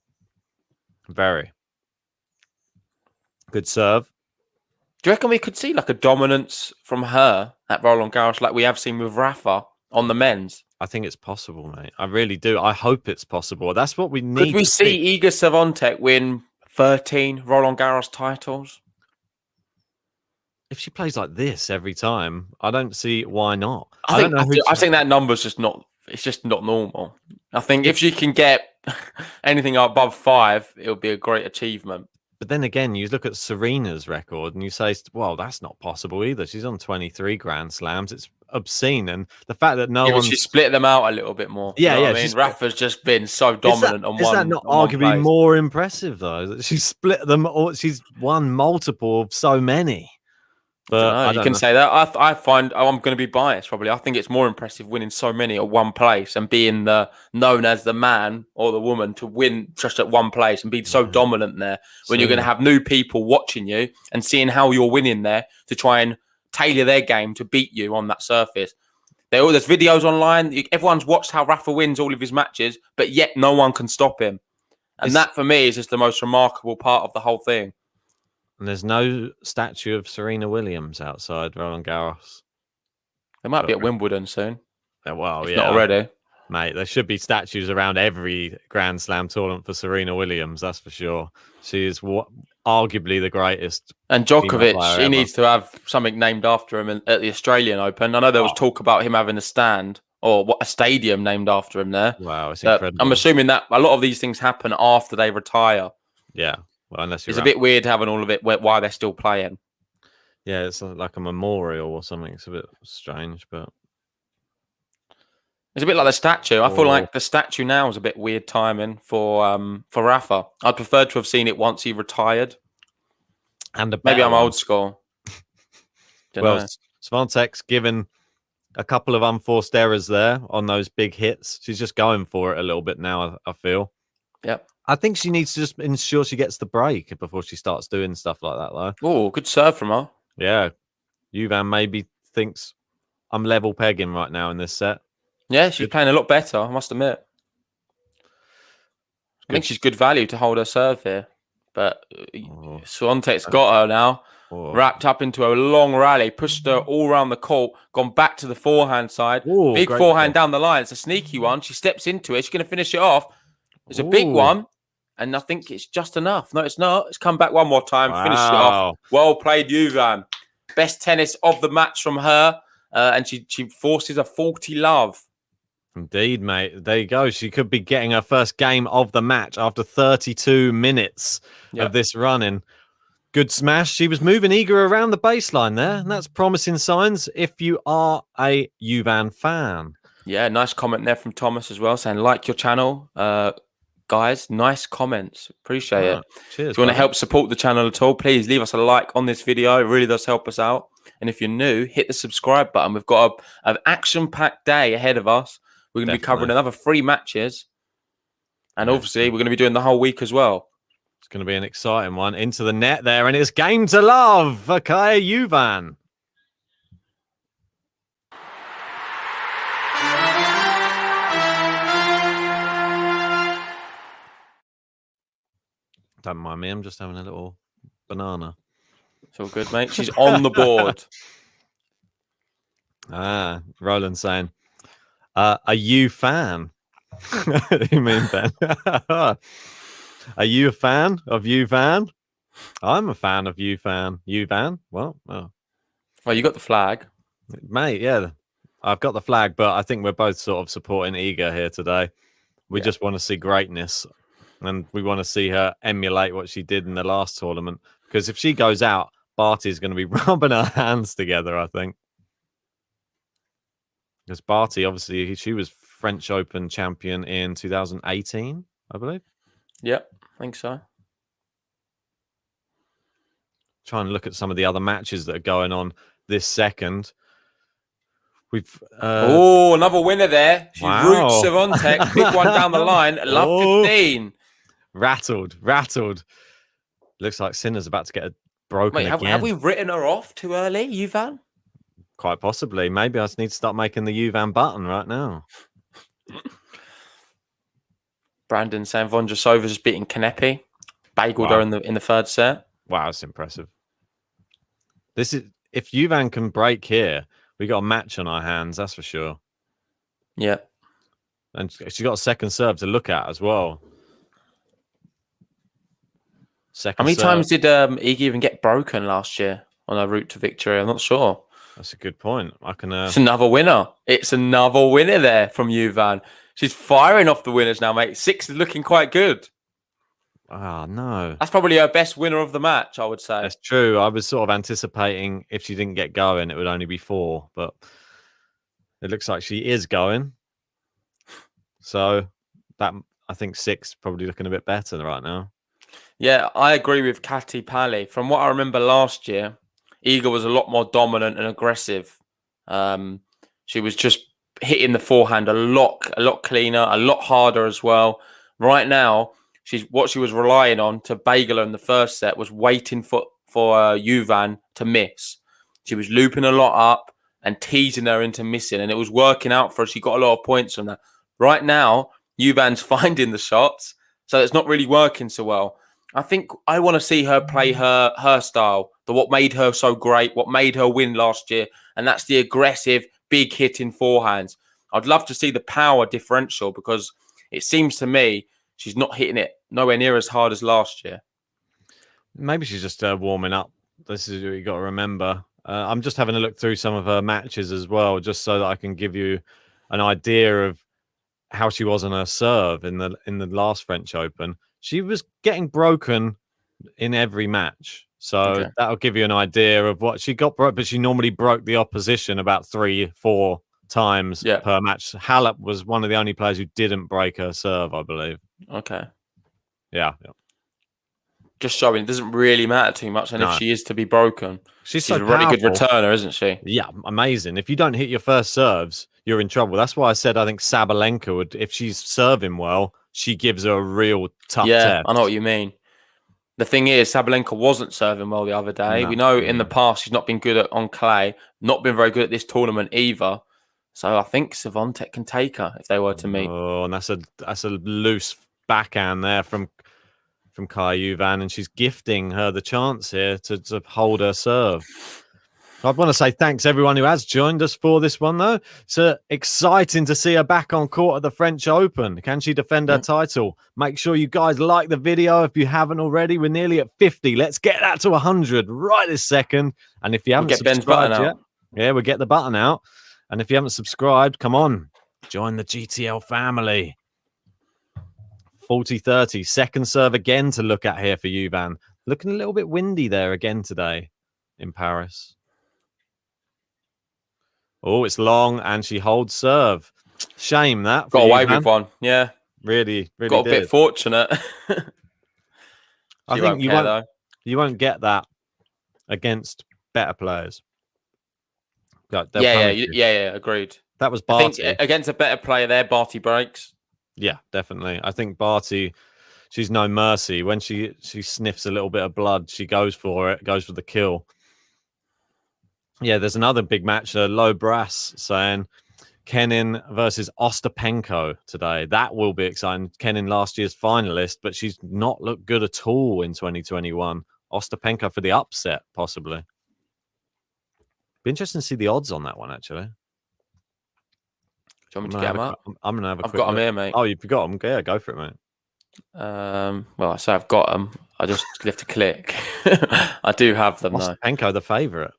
Very. Good serve. Do you reckon we could see like a dominance from her at Roland Garros like we have seen with Rafa on the men's? I think it's possible, mate. I really do. I hope it's possible. That's what we need. Could we see Iga SWIATEK win 13 Roland Garros titles? If she plays like this every time, I don't see why not. I think that number's just not. It's just not normal. I think if she can get anything above 5, it'll be a great achievement. But then again, you look at Serena's record and you say, well, that's not possible either. She's on 23 Grand Slams. It's obscene. And the fact that she split them out a little bit more. Yeah, I mean, Rafa's just been so dominant on one. Is that not arguably more impressive, though? That she split them all. She's won multiple of so many. But you can say that. I find I'm going to be biased probably. I think it's more impressive winning so many at one place and being known as the man or the woman to win just at one place and be so dominant there when you're going to have new people watching you and seeing how you're winning there to try and tailor their game to beat you on that surface. There's videos online. Everyone's watched how Rafa wins all of his matches, but yet no one can stop him. And that for me is just the most remarkable part of the whole thing. And there's no statue of Serena Williams outside Roland Garros. There might be at Wimbledon soon. Well, not already. Mate, there should be statues around every Grand Slam tournament for Serena Williams, that's for sure. She is arguably the greatest. And Djokovic, he needs to have something named after him at the Australian Open. I know there was talk about him having a stand or a stadium named after him there. Wow, it's incredible. I'm assuming that a lot of these things happen after they retire. Yeah. Well, unless it's a bit weird having all of it while they're still playing. Yeah, it's like a memorial or something. It's a bit strange, but it's a bit like the statue. I feel like the statue now is a bit weird timing for Rafa. I'd prefer to have seen it once he retired. And maybe I'm old school. SWIATEK's given a couple of unforced errors there on those big hits. She's just going for it a little bit now, I feel. Yep. I think she needs to just ensure she gets the break before she starts doing stuff like that, though. Oh, good serve from her. Yeah. Juvan maybe thinks I'm level pegging right now in this set. Yeah, she's playing a lot better, I must admit. I think she's good value to hold her serve here. But SWIATEK's got her now. Wrapped up into a long rally, pushed her all around the court, gone back to the forehand side. Big forehand down the line. It's a sneaky one. She steps into it. She's going to finish it off. It's a big one. And I think it's just enough. No, it's not. It's come back one more time. Finish it off. Wow. Well played, Juvan. Best tennis of the match from her. And she forces a 40 love. Indeed, mate. There you go. She could be getting her first game of the match after 32 minutes of this running. Good smash. She was moving Iga around the baseline there, and that's promising signs if you are a Juvan fan. Yeah, nice comment there from Thomas as well, saying like your channel. Guys, nice comments. Appreciate it. Cheers. If you want to help support the channel at all, please leave us a like on this video. It really does help us out. And if you're new, hit the subscribe button. We've got an action-packed day ahead of us. We're going to be covering another 3 matches. And obviously, we're going to be doing the whole week as well. It's going to be an exciting one. Into the net there, and it's game to love for Kaja Juvan. Don't mind me, I'm just having a little banana. It's all good, mate. She's on the board. Roland saying, are you fan? What do you mean, Ben? Are you a fan of Juvan? I'm a fan of Juvan. Juvan? Well, Well, you got the flag. mate, yeah. I've got the flag, but I think we're both sort of supporting Iga here today. We just want to see greatness, and we want to see her emulate what she did in the last tournament. Because if she goes out, Barty's going to be rubbing her hands together, I think. Because Barty, obviously, she was French Open champion in 2018, I believe. Yep, I think so. Trying to look at some of the other matches that are going on this second. We've another winner there. She Wow. roots Swiatek. Big one down the line. Love 15. rattled. Looks like Sinner's about to get a broken Wait, again. have we written her off too early, Juvan? Quite possibly. Maybe I just need to start making the Juvan button right now. Brandon saying Vondrasova's just beating Kanepi. Bageled her in the 3rd set. Wow, that's impressive. This is if Juvan can break here, we got a match on our hands, that's for sure. Yeah. And she's got a second serve to look at as well. How many times did Iga even get broken last year on her route to victory? I'm not sure. That's a good point. I can. It's another winner. It's another winner there from Juvan. She's firing off the winners now, mate. 6 is looking quite good. Oh, no. That's probably her best winner of the match, I would say. That's true. I was sort of anticipating if she didn't get going, it would only be 4. But it looks like she is going. So that I think 6 probably looking a bit better right now. Yeah, I agree with Kati Pali. From what I remember last year, Iga was a lot more dominant and aggressive. She was just hitting the forehand a lot cleaner, a lot harder as well. Right now, what she was relying on to bagel her in the 1st set was waiting for Juvan to miss. She was looping a lot up and teasing her into missing, and it was working out for her. She got a lot of points from that. Right now, Juvan's finding the shots, so it's not really working so well. I think I want to see her play her style, what made her so great, what made her win last year, and that's the aggressive, big hitting forehands. I'd love to see the power differential because it seems to me she's not hitting it nowhere near as hard as last year. Maybe she's just warming up. This is what you got to remember. I'm just having a look through some of her matches as well, just so that I can give you an idea of how she was on her serve in the last French Open. She was getting broken in every match. So that'll give you an idea of what she got broke, but she normally broke the opposition about 3-4 times per match. Halep was one of the only players who didn't break her serve, I believe. Okay. Yeah. Just showing it doesn't really matter too much. And if she is to be broken, she's so a really good returner, isn't she? Yeah, amazing. If you don't hit your first serves, you're in trouble. That's why I said I think Sabalenka would, if she's serving well, she gives her a real tough test. I know what you mean. The thing is, Sabalenka wasn't serving well the other day. We know in the past she's not been good on clay, not been very good at this tournament either. So I think Swiatek can take her if they were to meet. Oh, and that's a loose backhand there from Kaja Juvan, and she's gifting her the chance here to hold her serve. I want to say thanks everyone who has joined us for this one, though. It's exciting to see her back on court at the French Open. Can she defend her title? Make sure you guys like the video if you haven't already. We're nearly at 50. Let's get that to 100 right this second. And if you haven't subscribed yet, we'll get the button out. And if you haven't subscribed, come on, join the GTL family. 40-30, second serve again to look at here for Juvan. Looking a little bit windy there again today in Paris. Oh, it's long, and she holds serve. Shame that. Got away with one. Yeah. Really got a bit fortunate. I think you won't get that against better players. Yeah, agreed. That was Barty. I think against a better player there, Barty breaks. Yeah, definitely. I think Barty, she's no mercy. When she sniffs a little bit of blood, she goes for it, goes for the kill. Yeah, there's another big match. Low Brass saying Kenin versus Ostapenko today. That will be exciting. Kenin last year's finalist, but she's not looked good at all in 2021. Ostapenko for the upset, possibly. Be interesting to see the odds on that one, actually. Do you want me to get them up? I'm going to have a I've got them here, mate. Oh, you've got them? Yeah, go for it, mate. Well, I say I've got them. I just have to click. I do have them, though. Ostapenko, the favourite.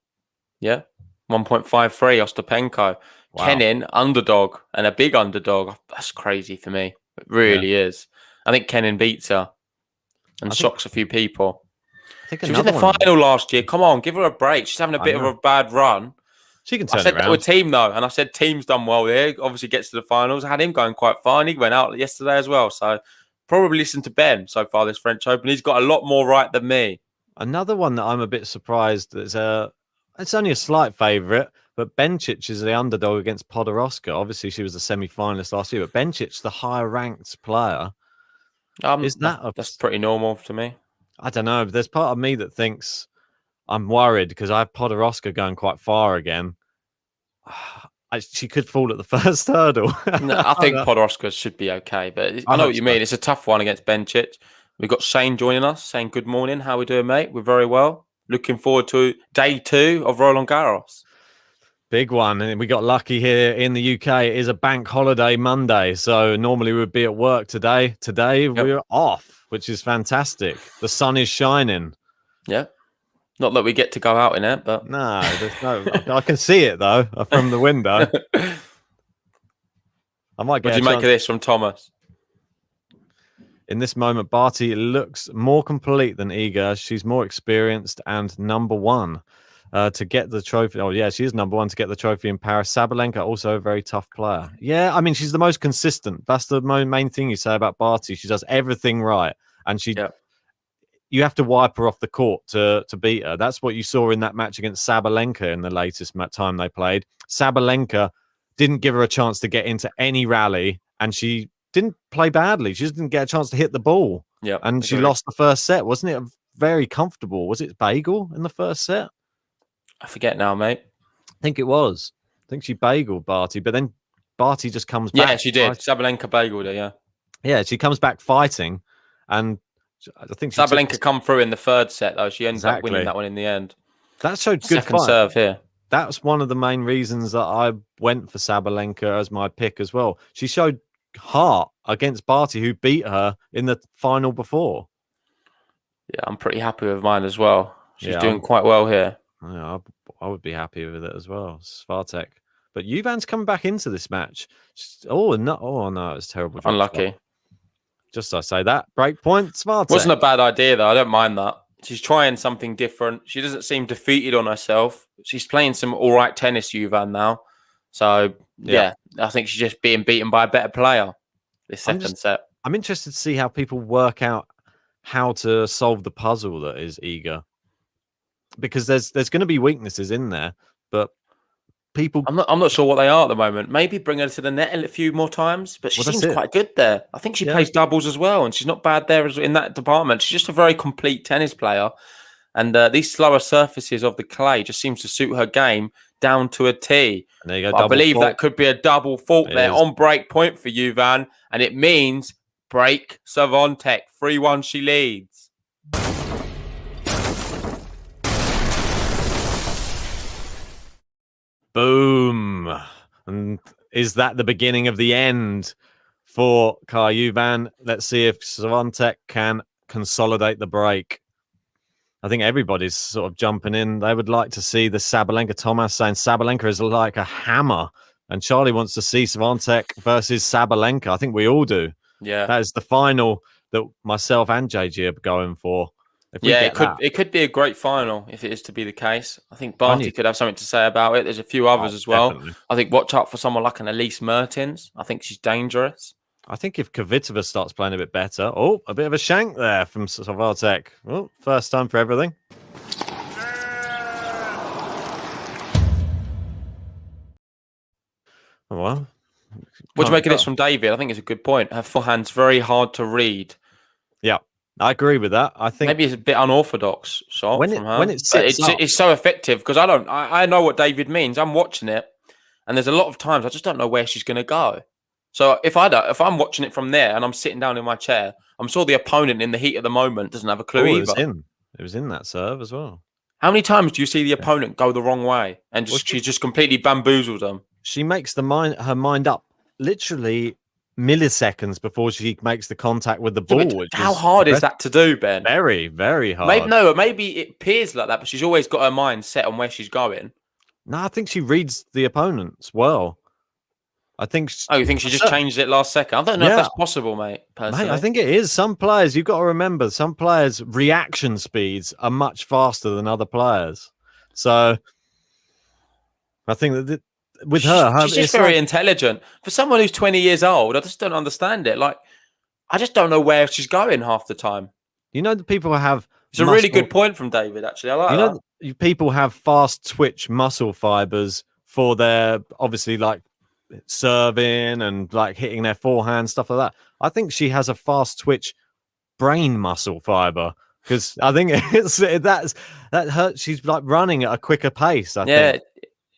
Yeah, 1.53 Ostapenko. Wow. Kenin, underdog, and a big underdog. That's crazy for me. It really is. I think Kenin beats her and shocks a few people. She was in the final last year. Come on, give her a break. She's having a bit of a bad run. She can turn I said it around. that with team, though, and I said team's done well there. Obviously gets to the finals. I had him going quite fine. He went out yesterday as well. So probably listen to Ben so far this French Open. He's got a lot more right than me. Another one that I'm a bit surprised is it's only a slight favourite, but Bencic is the underdog against Podoroska. Obviously, she was a semi-finalist last year, but Bencic, the higher-ranked player, that's pretty normal to me. I don't know. There's part of me that thinks I'm worried because I have Podoroska going quite far again. She could fall at the first hurdle. No, I think Podoroska should be okay, but I know what you mean. It's a tough one against Bencic. We've got Shane joining us, saying good morning. How we doing, mate? We're very well. Looking forward to day 2 of Roland Garros. Big one. And we got lucky here in the UK. It is a bank holiday Monday. So normally we'd be at work today. Today we're off, which is fantastic. The sun is shining. Yeah. Not that we get to go out in it, but... No, I can see it, though, from the window. I might get What do you make of this from Thomas? In this moment, Barty looks more complete than Iga. She's more experienced and number one to get the trophy. Oh, yeah, she is number one to get the trophy in Paris. Sabalenka, also a very tough player. Yeah, I mean, she's the most consistent. That's the main thing you say about Barty. She does everything right. And you have to wipe her off the court to beat her. That's what you saw in that match against Sabalenka in the latest time they played. Sabalenka didn't give her a chance to get into any rally, and she didn't play badly. She just didn't get a chance to hit the ball. Yeah, and she lost the first set. Wasn't it very comfortable? Was it bagel in the first set? I forget now, mate. I think it was. I think she bageled Barty, but then Barty just comes back. Yeah, she did. Sabalenka bageled her, yeah. Yeah, she comes back fighting, and I think Sabalenka come through in the third set, though. She ends up winning that one in the end. That showed good second fight. Serve here. That's one of the main reasons that I went for Sabalenka as my pick as well. She showed heart against Barty, who beat her in the final before. Yeah, I'm pretty happy with mine as well. She's doing quite well here. Yeah, I would be happy with it as well. SWIATEK. But Juvan's coming back into this match. Oh no, it's terrible. Unlucky. Just I say that. Break point, SWIATEK. Wasn't a bad idea, though. I don't mind that. She's trying something different. She doesn't seem defeated on herself. She's playing some all right tennis, Juvan, now. So, yeah, I think she's just being beaten by a better player this second set. I'm interested to see how people work out how to solve the puzzle that is Iga. Because there's going to be weaknesses in there, but people... I'm not sure what they are at the moment. Maybe bring her to the net a few more times, but she seems quite good there. I think she plays doubles as well, and she's not bad there in that department. She's just a very complete tennis player, and these slower surfaces of the clay just seems to suit her game down to a T. And there you go, I believe that could be a double fault there on break point for Juvan, and it means break SWIATEK. 3-1 she leads. Boom. And is that the beginning of the end for Juvan? Let's see if SWIATEK can consolidate the break. I think everybody's sort of jumping in. They would like to see the Sabalenka. Thomas saying Sabalenka is like a hammer. And Charlie wants to see SWIATEK versus Sabalenka. I think we all do. Yeah. That is the final that myself and JG are going for. If we Yeah, get that, it could be a great final if it is to be the case. I think I Barty need- could have something to say about it. There's a few others as well. definitely. I think watch out for someone like an Elise Mertens. I think she's dangerous. I think if Kvitova starts playing a bit better. Oh, a bit of a shank there from SWIATEK. Oh, first time for everything. Oh, well. What do you make of Can't- this from David? I think it's a good point. Her forehand's very hard to read. Yeah, I agree with that. I think Maybe it's a bit unorthodox shot when from her. when it sits up, It's so effective because I know what David means. I'm watching it, and there's a lot of times I just don't know where she's going to go. So if I'm watching it from there and I'm sitting down in my chair, I'm sure the opponent in the heat of the moment doesn't have a clue it either. was in that serve as well. How many times do you see the opponent go the wrong way and Well, she just completely bamboozles them? She makes her mind up literally milliseconds before she makes the contact with the Yeah, ball. but how hard is that to do, Ben? Very, very hard. Maybe it appears like that, but she's always got her mind set on where she's going. No, I think she reads the opponents well. I think. Oh, you think she just changed it last second? I don't know if Yeah. that's possible, mate. Personally, Mate, I think it is. Some players, you've got to remember, some players' reaction speeds are much faster than other players. So I think that with her, she's just very intelligent. For someone who's 20 years old, I just don't understand it. Like, I just don't know where she's going half the time. you know, the people have. It's a really good point from David, actually. I like You that. know, people have fast twitch muscle fibers for their obviously like serving and like hitting their forehand, stuff like that. I think she has a fast twitch brain muscle fiber because I think that hurts. She's like running at a quicker pace. I think.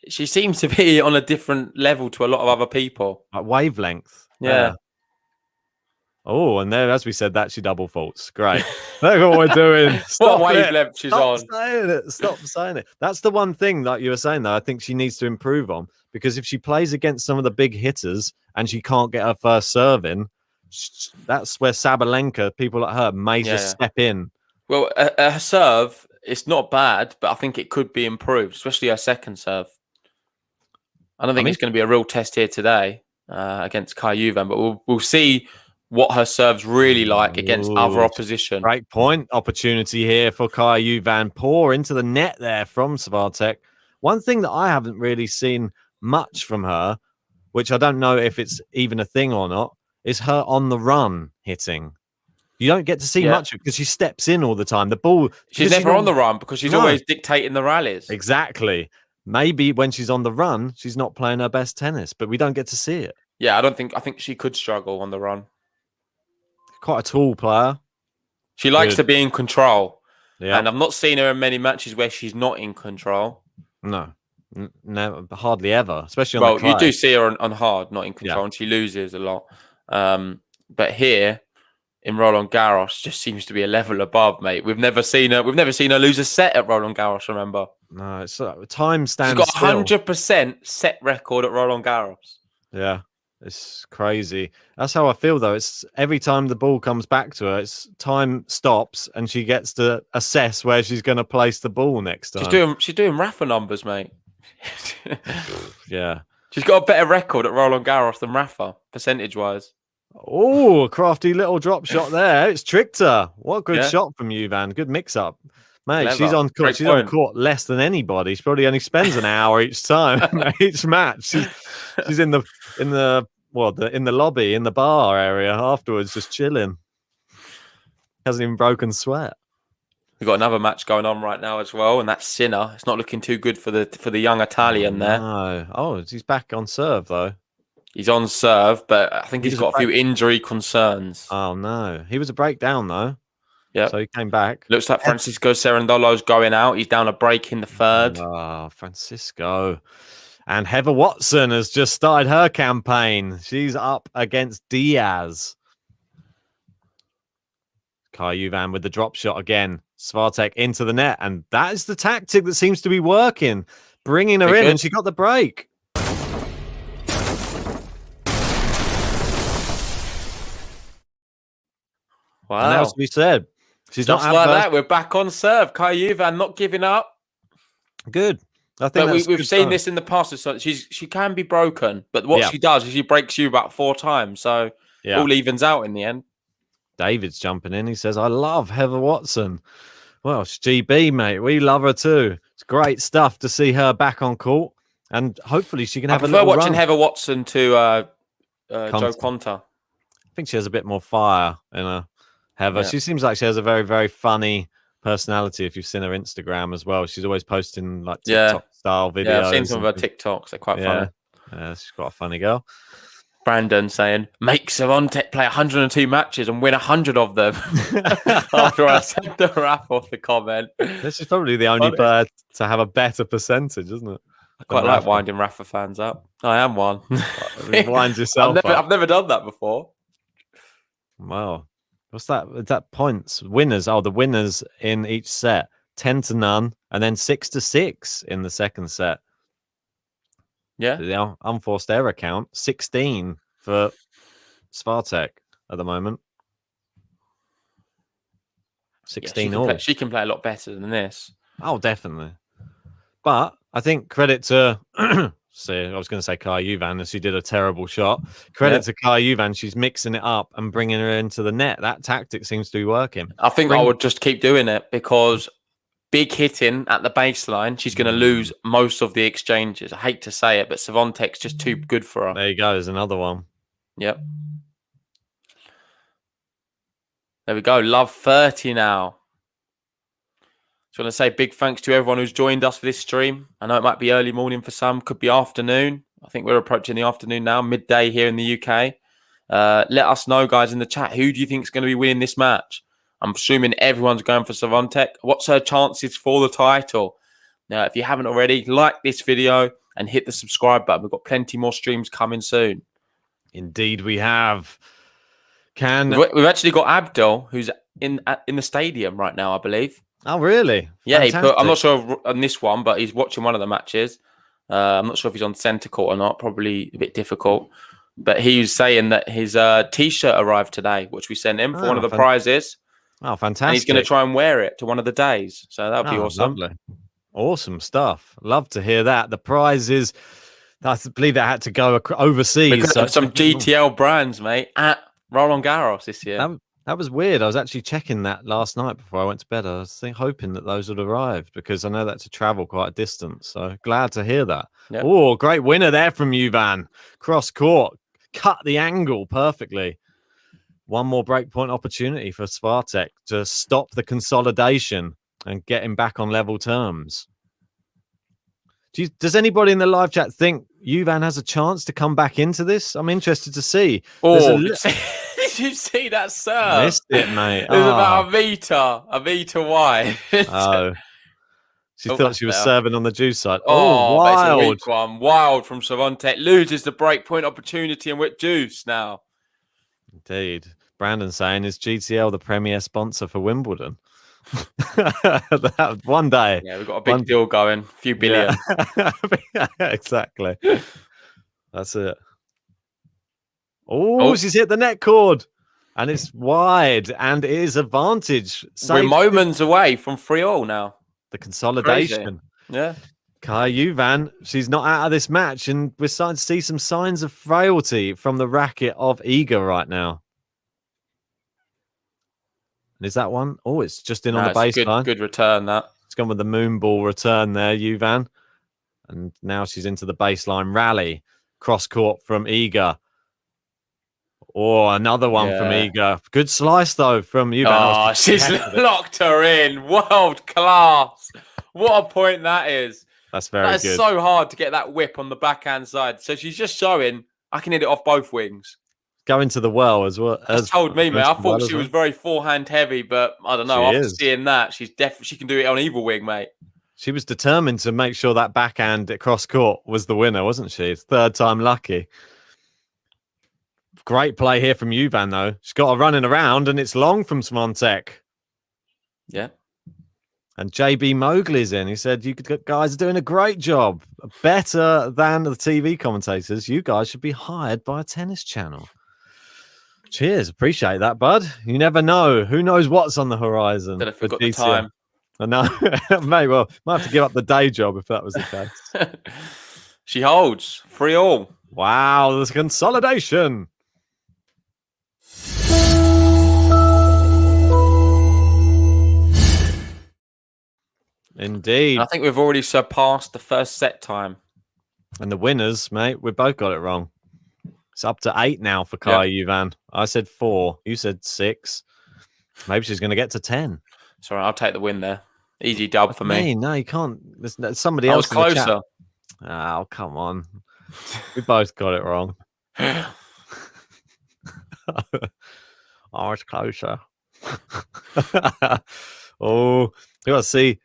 She seems to be on a different level to a lot of other people. Like wavelength. Yeah. Oh, and there, as we said, that she double faults. Great. Look at what we're doing. What wavelength she's on. Stop saying it. Stop saying it. That's the one thing, like you were saying, though, I think she needs to improve on. Because if she plays against some of the big hitters and she can't get her first serve in, that's where Sabalenka, people like her, may just step in. Well, her serve, it's not bad, but I think it could be improved, especially her second serve. I don't think it's going to be a real test here today against Juvan, but we'll see what her serve's really like against other opposition. Great point. Opportunity here for Juvan. Pour into the net there from SWIATEK. One thing that I haven't really seen much from her, which I don't know if it's even a thing or not, is her on the run hitting. You don't get to see much because she steps in all the time. The ball. She's never on the run because she's always dictating the rallies. Exactly. Maybe when she's on the run, she's not playing her best tennis, but we don't get to see it. Yeah, I think she could struggle on the run. Quite a tall player. She likes to be in control. Yeah. And I've not seen her in many matches where she's not in control. No. Never, hardly ever, especially on the clay. You do see her on hard, not in control, and she loses a lot. But here in Roland Garros, just seems to be a level above, mate. We've never seen her lose a set at Roland Garros. Remember? No, it's time stands. She's got 100% set record at Roland Garros. Yeah, it's crazy. That's how I feel, though. It's every time the ball comes back to her, it's time stops, and she gets to assess where she's going to place the ball next time. She's doing Rafa numbers, mate. Yeah, she's got a better record at Roland Garros than Rafa, percentage-wise. Oh, crafty little drop shot there. It's tricked her. What a good shot from you, Van. Good mix-up. Mate, she's on court. She's on court less than anybody. She probably only spends an hour each time, each match. She's in the lobby, in the bar area afterwards, just chilling. Hasn't even broken sweat. We've got another match going on right now as well, and that's Sinner. It's not looking too good for the young Italian there. No. Oh, he's back on serve though. He's on serve, but I think he's got a few injury concerns. Oh no, he was a breakdown though. Yeah, so he came back. Looks like Francisco Cerundolo's going out. He's down a break in the third. Oh, Francisco. And Heather Watson has just started her campaign. She's up against Diaz. Juvan with the drop shot again. SWIATEK into the net. And that is the tactic that seems to be working. bringing her Pretty in, good. and she got the break. Wow. And else to be said. She's Just not like adverse. that, we're back on serve. Kaja Juvan not giving up. Good. I think But that's we've good seen sign. this in the past. So she can be broken, but what Yeah. she does is she breaks you about 4 times. So Yeah. all evens out in the end. David's jumping in. He says, I love Heather Watson. Well, it's GB, mate. We love her too. It's great stuff to see her back on court. And hopefully she can I have a prefer little watching run. Heather Watson to Joe Conte. Conta. I think she has a bit more fire in her, Heather. Yeah. She seems like she has a very, very funny personality. If you've seen her Instagram as well, she's always posting like TikTok style videos. Yeah, I've seen some of her TikToks. They're quite funny. Yeah, she's quite a funny girl. Brandon saying, make SWIATEK play 102 matches and win 100 of them. After I sent the rap off the comment. This is probably the only player to have a better percentage, isn't it? I quite like winding Rafa fans up. I am one. Wind yourself up. I've never done that before. Wow. What's that? Is that points? Winners. Oh, the winners in each set. 10-0 and then 6-6 in the second set. Yeah. The unforced error count, 16 for SWIATEK at the moment. 16 all. She can play a lot better than this. Oh, definitely. But I think credit to see, I was going to say Kaja Juvan, as she did a terrible shot. Credit to Kaja Juvan, she's mixing it up and bringing her into the net. That tactic seems to be working. I think I would just keep doing it because big hitting at the baseline, she's going to lose most of the exchanges. I hate to say it, but SWIATEK's just too good for her. There you go. There's another one. Yep. There we go. Love 30 now. Just want to say big thanks to everyone who's joined us for this stream. I know it might be early morning for some, could be afternoon. I think we're approaching the afternoon now, midday here in the UK. Let us know, guys, in the chat. Who do you think is going to be winning this match? I'm assuming everyone's going for SWIATEK. What's her chances for the title? Now, if you haven't already, like this video and hit the subscribe button. We've got plenty more streams coming soon. Indeed, we have. We've actually got Abdul, who's in the stadium right now, I believe. Oh, really? Yeah, I'm not sure on this one, but he's watching one of the matches. I'm not sure if he's on centre court or not. Probably a bit difficult. But he was saying that his T-shirt arrived today, which we sent him for one of the prizes. Oh, fantastic. And he's going to try and wear it to one of the days. So that would be awesome. Lovely. Awesome stuff. Love to hear that. The prize is, I believe that had to go overseas. So some GTL brands, mate, at Roland Garros this year. That was weird. I was actually checking that last night before I went to bed. I was hoping that those would arrive because I know that's to travel quite a distance. So glad to hear that. Yep. Oh, great winner there from Juvan. Cross court. Cut the angle perfectly. One more breakpoint opportunity for SWIATEK to stop the consolidation and get him back on level terms. Does anybody in the live chat think Juvan has a chance to come back into this? I'm interested to see. Oh, did you see that serve? Missed it, mate. It was about a meter wide. Oh. She thought she was serving on the juice side. Oh, wild. It's a weak one. Wild from SWIATEK. Loses the breakpoint opportunity and with juice now. Indeed. Brandon saying, is GTL the premier sponsor for Wimbledon? One day. Yeah, we've got a big deal going. A few billion. Yeah. Exactly. That's it. Oh, she's hit the net cord. And it's wide. And it is advantage. We're moments away from 3-3 now. The consolidation. Crazy. Yeah. Kaja Juvan, she's not out of this match. And we're starting to see some signs of frailty from the racket of Iga right now. And is that one? Oh, it's just in on the baseline. Good return, that. It's gone with the moon ball return there, Juvan. And now she's into the baseline rally. Cross court from Iga. Oh, another one from Iga. Good slice, though, from Juvan. Oh, she's locked her in. World class. What a point that is. That's very good. That's so hard to get that whip on the backhand side. So she's just showing I can hit it off both wings. Going to the well as well. That's told me, mate. I thought she was very forehand heavy, but I don't know. After seeing that, she can do it on either wing, mate. She was determined to make sure that backhand at cross court was the winner, wasn't she? Third time lucky. Great play here from Juvan, though. She's got her running around, and it's long from SWIATEK. Yeah. And JB Mowgli's in. He said, "You guys are doing a great job, better than the TV commentators. You guys should be hired by a tennis channel." Cheers, appreciate that, bud. You never know. Who knows what's on the horizon? Don't know if for we've got the GTL. time. I know. May well might have to give up the day job if that was the case. She holds 3-all. Wow, there's consolidation. Indeed. And I think we've already surpassed the first set time. And the winners, mate, we both got it wrong. It's up to 8 now for Kaja Juvan. I said 4. You said 6. Maybe she's going to get to 10. Sorry, I'll take the win there. Easy dub for me. No, you can't. There's somebody I else was in the closer. chat. Oh, come on. We both got it wrong. Oh, it's closer. Oh, you got to see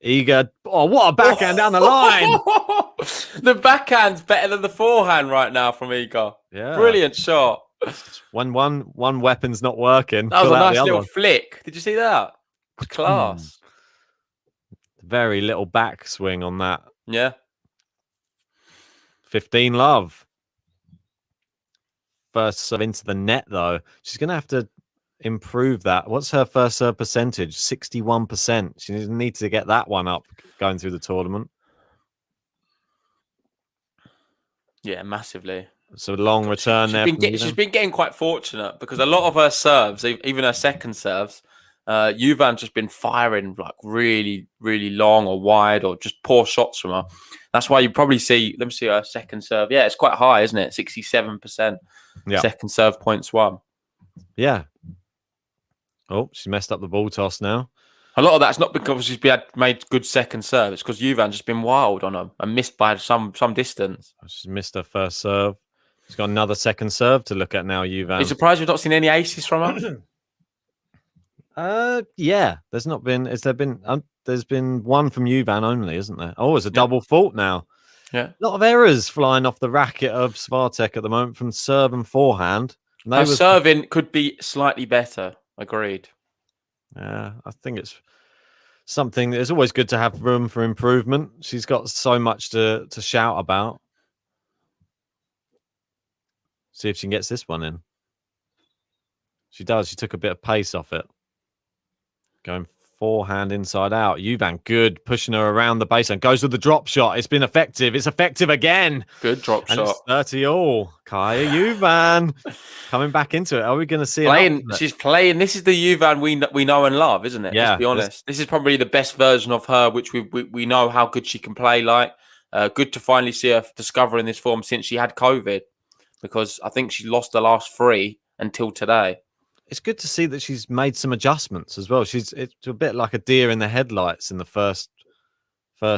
Iga. Oh, what a backhand down the line. The backhand's better than the forehand right now from Iga. Yeah. Brilliant shot. When one weapon's not working. That was pull a out nice the other little one. flick. Did you see that? Class. Very little back swing on that. Yeah. 15 love. First serve into the net, though. She's going to have to improve that. What's her first serve percentage? 61%. She needs to get that one up going through the tournament. Yeah, massively. So long return there. She's been getting quite fortunate because a lot of her serves, even her second serves, Juvan's just been firing like really, really long or wide or just poor shots from her. That's why you probably see, let me see her second serve. Yeah, it's quite high, isn't it? 67%. Yeah. Second serve points won. Yeah. Oh, she messed up the ball toss now. A lot of that's not because she's made good second serve. It's because Juvan's just been wild on her and missed by some distance. She's missed her first serve. She's got another second serve to look at now, Juvan. Are you surprised we've not seen any aces from her? Yeah. There's not been. There's been one from Juvan only, isn't there? Oh, it's a double fault now. Yeah. A lot of errors flying off the racket of SWIATEK at the moment from serve and forehand. And Her serving could be slightly better. Agreed. Yeah, I think it's something. It's always good to have room for improvement. She's got so much to shout about. See if she gets this one in. She does. She took a bit of pace off it. Going forehand inside out. Juvan good, pushing her around the baseline. Goes with the drop shot. It's been effective. It's effective again. Good drop And shot. it's 30-all. Kaja Juvan coming back into it. Are we going to see it? She's playing. This is the Juvan we know and love, isn't it? Yeah. Let's be honest. This is probably the best version of her, which we know how good she can play. Like, good to finally see her discovering this form since she had COVID, because I think she lost the last 3 until today. It's good to see that she's made some adjustments as well. It's a bit like a deer in the headlights in the first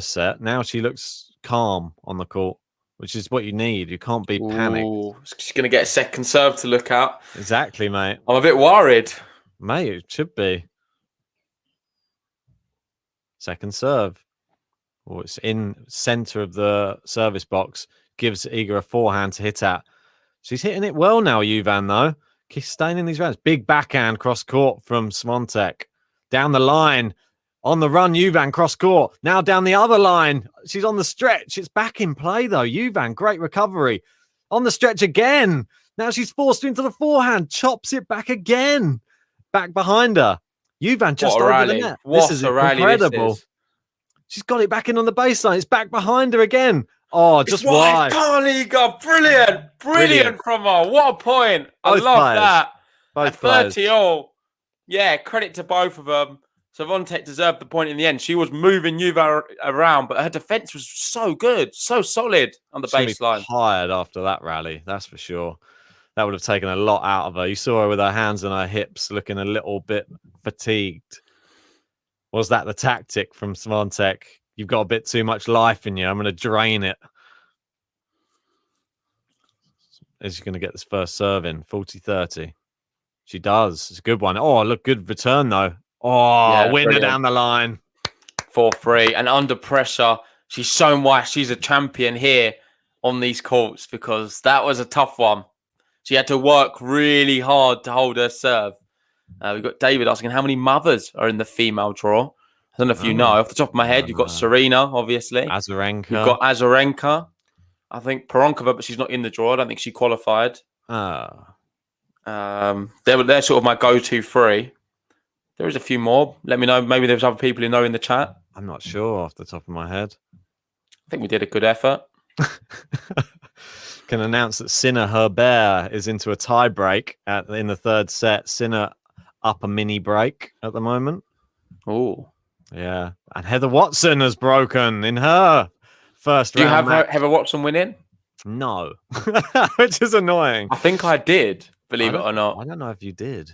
set. Now she looks calm on the court, which is what you need. You can't be panicked. Ooh, she's going to get a second serve to look at. Exactly, mate. I'm a bit worried. Mate, it should be. Second serve. Oh, it's in center of the service box. Gives Iga a forehand to hit at. She's hitting it well now, Juvan, though. Keeps staying in these rounds. Big backhand cross court from SWIATEK. Down the line. On the run, Juvan cross court. Now down the other line. She's on the stretch. It's back in play, though. Juvan, great recovery. On the stretch again. Now she's forced into the forehand. Chops it back again. Back behind her. Juvan just over the net. This is incredible. She's got it back in on the baseline. It's back behind her again. Oh, just wide. Come on, Iga. Brilliant from her. What a point. I Both love players. that. Both At 30-all. Yeah, credit to both of them. SWIATEK deserved the point in the end. She was moving Juvan around, but her defense was so good, so solid on the baseline. Tired after that rally, that's for sure. That would have taken a lot out of her. You saw her with her hands on her hips, looking a little bit fatigued. Was that the tactic from SWIATEK? You've got a bit too much life in you. I'm going to drain it. Is she going to get this first serve in? 40-30. She does. It's a good one. Oh, look, good return, though. Oh, yeah, winner down the line. 4-3. And under pressure, she's shown why she's a champion here on these courts, because that was a tough one. She had to work really hard to hold her serve. We've got David asking how many mothers are in the female draw. I don't know if you know. Off the top of my head, you've got Serena, obviously. Azarenka. You've got Azarenka. I think Poronkova, but she's not in the draw. I don't think she qualified. They're sort of my go-to three. There is a few more. Let me know. Maybe there's other people who know in the chat. I'm not sure off the top of my head. I think we did a good effort. Can announce that Sinner Herbert is into a tie break in the third set. Sinner up a mini break at the moment. Oh, yeah. And Heather Watson has broken in her first round. Do you have match. Heather Watson winning? No, which is annoying. I think I did, believe it or not. I don't know if you did.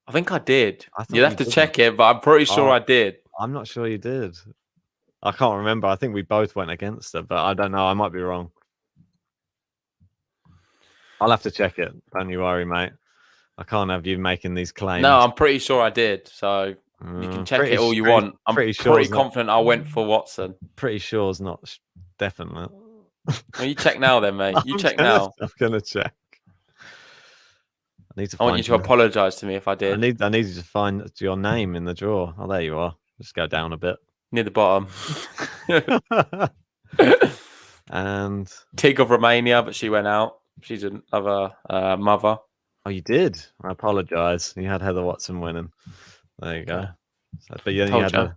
I think I did. I You'd have to check it, but I'm pretty sure I did. I'm not sure you did. I can't remember. I think we both went against her, but I don't know. I might be wrong. I'll have to check it. Don't you worry, mate. I can't have you making these claims. No, I'm pretty sure I did. So you can check it all you want. I'm pretty confident I went for Watson. Pretty sure it's not definite. Well, you check now then, mate. You check now. I'm going to check. I want you to apologise to me if I did. I need you to find your name in the drawer. Oh, there you are. Just go down a bit. Near the bottom. And Tig of Romania, but she went out. She's another mother. Oh, you did? I apologise. You had Heather Watson winning. There you go. So, but then you had to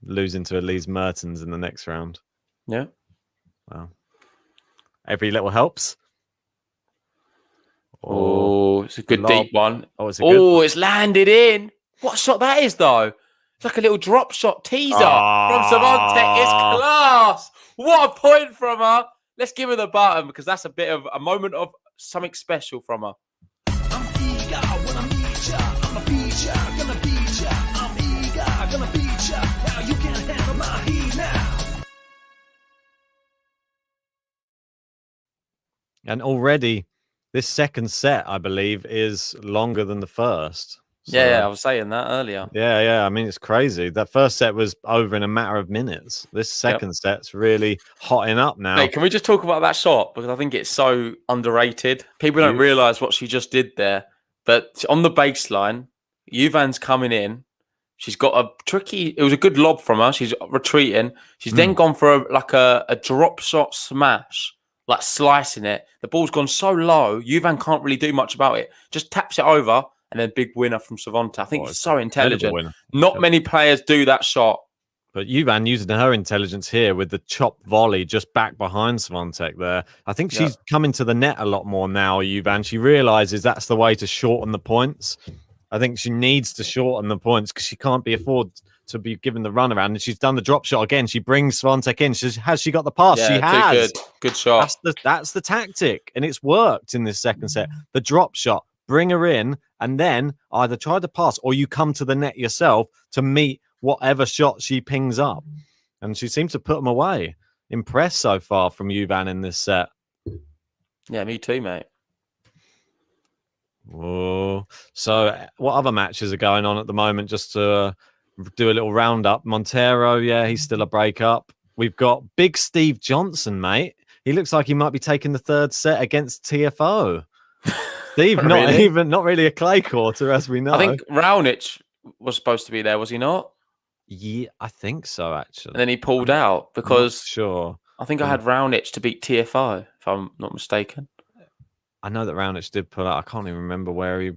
lose into Elise Mertens in the next round. Yeah. Well, every little helps. Oh, it's a good deep one. Oh, it's landed in. What shot that is, though? It's like a little drop shot teaser from SWIATEK. It's class. What a point from her. Let's give her the button because that's a bit of a moment of something special from her. I'm eager when I meet ya. I'm a beat ya, gonna beat ya. I'm eager, gonna beat ya. Now you can't handle my heat now. And already, this second set, I believe, is longer than the first. So, yeah, I was saying that earlier. Yeah. I mean, it's crazy. That first set was over in a matter of minutes. This second set's really hotting up now. Hey, can we just talk about that shot? Because I think it's so underrated. People don't realise what she just did there. But on the baseline, Juvan's coming in. She's got a tricky... It was a good lob from her. She's retreating. She's then gone for a drop shot smash, like slicing it. The ball's gone so low, Juvan can't really do much about it. Just taps it over. And then big winner from SWIATEK. I think it's so intelligent. Not many players do that shot. But Juvan using her intelligence here with the chop volley just back behind SWIATEK there. I think she's coming to the net a lot more now, Juvan. She realizes that's the way to shorten the points. I think she needs to shorten the points because she can't be afforded to be given the runaround. And she's done the drop shot again. She brings SWIATEK in. Has she got the pass? Yeah, she has. Good shot. That's the tactic. And it's worked in this second set. The drop shot. Bring her in and then either try to pass or you come to the net yourself to meet whatever shot she pings up. And she seems to put them away. Impressed so far from Juvan in this set. Yeah, me too, mate. Oh, so what other matches are going on at the moment? Just to do a little roundup. Montero, he's still a breakup. We've got Big Steve Johnson, mate. He looks like he might be taking the third set against TFO. Steve, not really a clay quarter, as we know. I think Raonic was supposed to be there, was he not? Yeah, I think so, actually. And then he pulled out because sure. I think I had Raonic to beat TFO, if I'm not mistaken. I know that Raonic did pull out. I can't even remember where he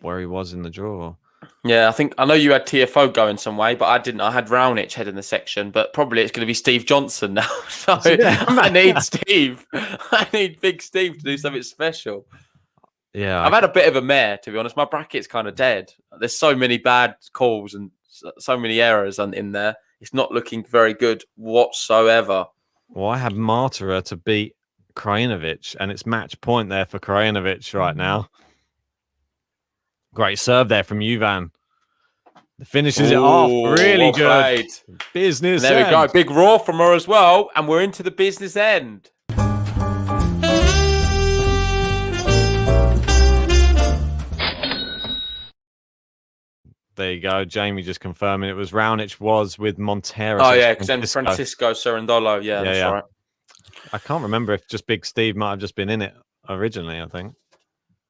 was in the draw. Yeah, I know you had TFO going some way, but I didn't. I had Raonic heading the section, but probably it's going to be Steve Johnson now. So I need Steve. I need Big Steve to do something special. Yeah, I've had a bit of a mare, to be honest. My bracket's kind of dead. There's so many bad calls and so many errors in there. It's not looking very good whatsoever. Well, I have Martyra to beat Krajinovic, and it's match point there for Krajinovic right now. Great serve there from Juvan. Finishes it off. Really good. Played. Business and there end. we go. Big raw from her as well. And we're into the business end. There you go. Jamie just confirming it was Raonic was with Montero. Oh, yeah, because then Francisco Cerundolo. Yeah, that's right. I can't remember if just Big Steve might have just been in it originally, I think.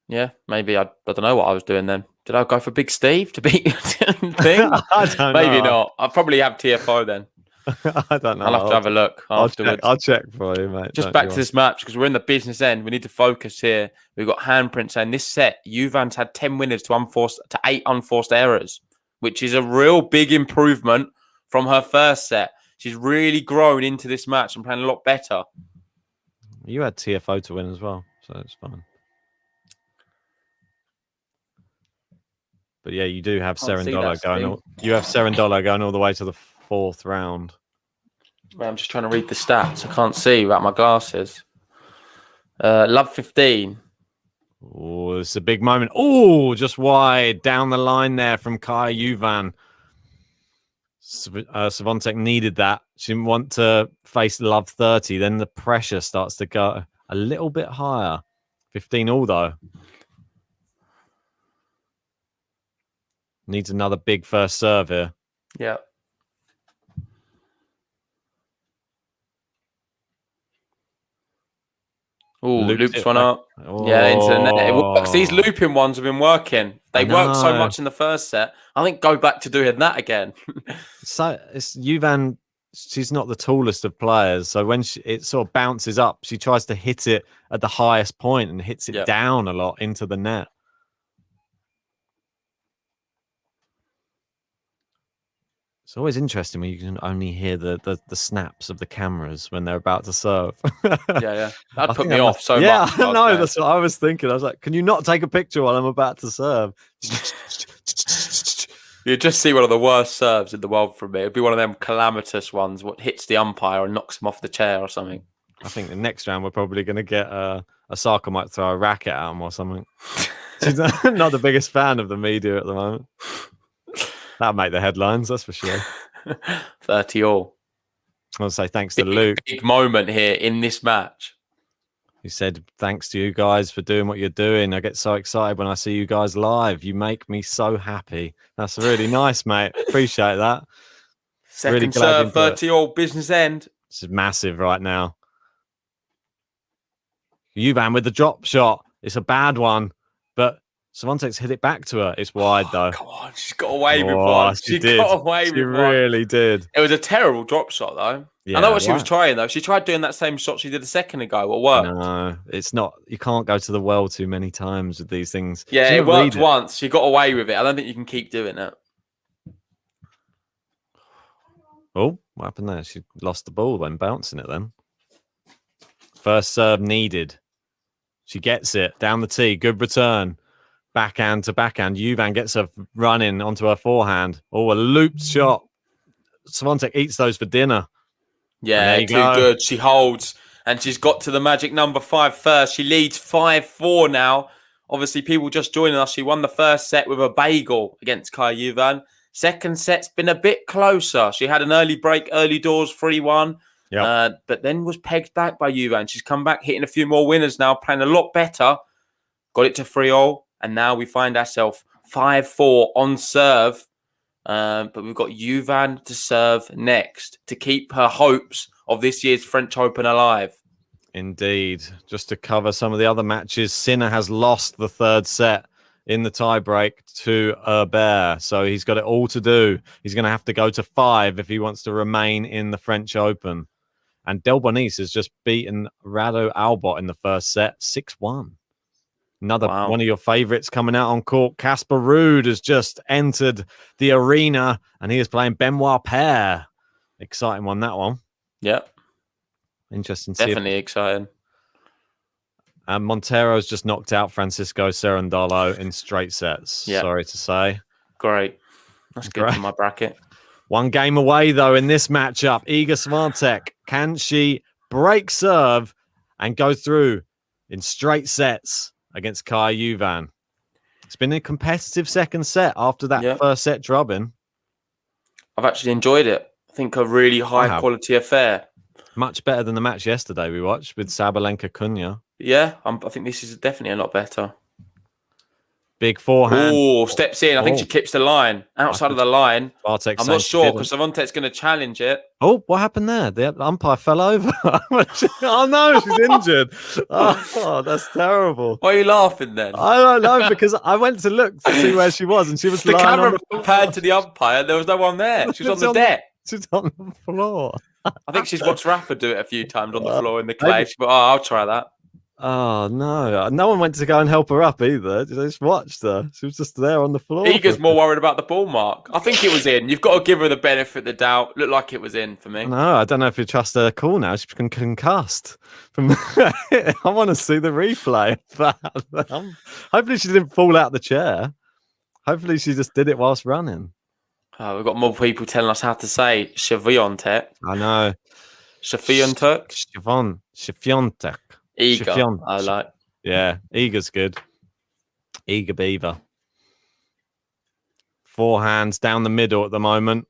Yeah, maybe. I don't know what I was doing then. Did I go for Big Steve to beat thing? I don't Maybe know. not. I'll probably have TFO then. I don't know. I'll have to have a look afterwards. I'll check for you, mate. Just back to this match because we're in the business end. We need to focus here. We've got handprints saying this set, Juvan's had 10 winners to 8 unforced errors, which is a real big improvement from her first set. She's really grown into this match and playing a lot better. You had TFO to win as well, so it's fine. But yeah, you do have Serendolo going. You have Serendolo going all the way to the 4th round. I'm just trying to read the stats. I can't see without my glasses. Love 15. Oh, it's a big moment. Oh, just wide down the line there from Kaja Juvan. Swiatek needed that. She didn't want to face Love 30. Then the pressure starts to go a little bit higher. 15 all though. Needs another big first serve here. Yeah. Oh, loops one up. Oh. Yeah, into the net. It works. These looping ones have been working. They worked so much in the first set. I think go back to doing that again. So it's Juvan. She's not the tallest of players, so when it sort of bounces up, she tries to hit it at the highest point and hits it down a lot into the net. It's always interesting when you can only hear the snaps of the cameras when they're about to serve. Yeah. That'd put me off so much. Yeah, I know. That's what I was thinking. I was like, can you not take a picture while I'm about to serve? You'd just see one of the worst serves in the world from me. It'd be one of them calamitous ones, what hits the umpire and knocks him off the chair or something. I think the next round we're probably going to get Osaka might throw a racket at him or something. She's not the biggest fan of the media at the moment. That'll make the headlines, that's for sure. 30 all. I'll say thanks to Luke. Big moment here in this match. He said, thanks to you guys for doing what you're doing. I get so excited when I see you guys live. You make me so happy. That's really nice, mate. Appreciate that. Second really serve, 30 all, business end. This is massive right now. Juvan with the drop shot. It's a bad one, but Swiatek's hit it back to her. It's wide, though. Come on, she's got away with one. She got away with one. She really did. It was a terrible drop shot, though. Yeah, I know what she was trying, though. She tried doing that same shot she did a second ago. What worked? No, it's not. You can't go to the well too many times with these things. Yeah, it worked once. She got away with it. I don't think you can keep doing it. Oh, what happened there? She lost the ball when bouncing it then. First serve needed. She gets it down the tee. Good return. Backhand to backhand. Juvan gets her running onto her forehand. Oh, a looped shot. Swiatek eats those for dinner. Yeah, too good. She holds, and she's got to the magic number 5 first. She leads 5-4 now. Obviously, people just joining us. She won the first set with a bagel against Kaja Juvan. Second set's been a bit closer. She had an early break, early doors, 3-1. Yep. But then was pegged back by Juvan. She's come back, hitting a few more winners now, playing a lot better. Got it to 3-0. And now we find ourselves 5-4 on serve. But we've got Juvan to serve next to keep her hopes of this year's French Open alive. Indeed. Just to cover some of the other matches, Sinner has lost the third set in the tiebreak to Herbert. So he's got it all to do. He's going to have to go to 5 if he wants to remain in the French Open. And Delbonis has just beaten Rado Albot in the first set, 6-1. Another one of your favorites coming out on court. Casper Ruud has just entered the arena and he is playing Benoit Paire. Exciting one, that one. Yep. Interesting. Definitely exciting. And Montero's just knocked out Francisco Cerundolo in straight sets. Yep. Sorry to say. Great. That's good for my bracket. One game away, though, in this matchup. Iga SWIATEK. Can she break serve and go through in straight sets against Kaja Juvan? It's been a competitive second set after that first set drubbing. I've actually enjoyed it. I think a really high quality affair. Much better than the match yesterday we watched with Sabalenka Cunha. Yeah, I think this is definitely a lot better. Big forehand. Oh, steps in. I think she clips the line. Outside of the line. SWIATEK I'm saying not she sure didn't. because Swiatek's going to challenge it. Oh, what happened there? The umpire fell over. Oh no, she's injured. Oh, that's terrible. Why are you laughing then? I don't know because I went to look to see where she was, and she was The lying on camera the panned to the umpire. There was no one there. She was on the deck. She's on the floor. I think she's watched Rafa do it a few times on the floor in the maybe. clay. She thought, oh, I'll try that. Oh no! No one went to go and help her up either. They just watched her. She was just there on the floor. Iga's more worried about the ball mark. I think it was in. You've got to give her the benefit of the doubt. Looked like it was in for me. No, I don't know if you trust her call now. She's been concussed. I want to see the replay. Hopefully she didn't fall out the chair. Hopefully she just did it whilst running. Oh, we've got more people telling us how to say SWIATEK. I know. SWIATEK. SWIATEK. Iga. I like. Yeah, Iga's good. Iga Beaver. Forehands down the middle at the moment.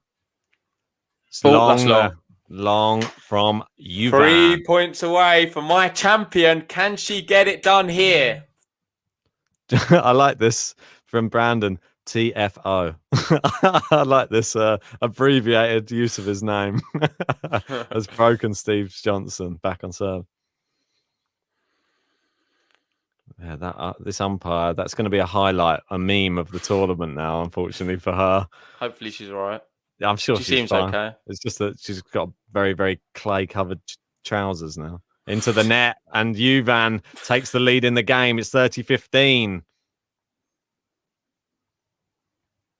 It's long from Juvan. 3 points away from my champion. Can she get it done here? I like this from Brandon. TFO. I like this abbreviated use of his name. Has broken Steve Johnson back on serve. Yeah, that this umpire, that's going to be a highlight, a meme of the tournament now, unfortunately for her. Hopefully she's all right. Yeah, I'm sure she she's seems fine. okay. It's just that she's got very, very clay-covered trousers now. Into the net, and Juvan takes the lead in the game. It's 30-15.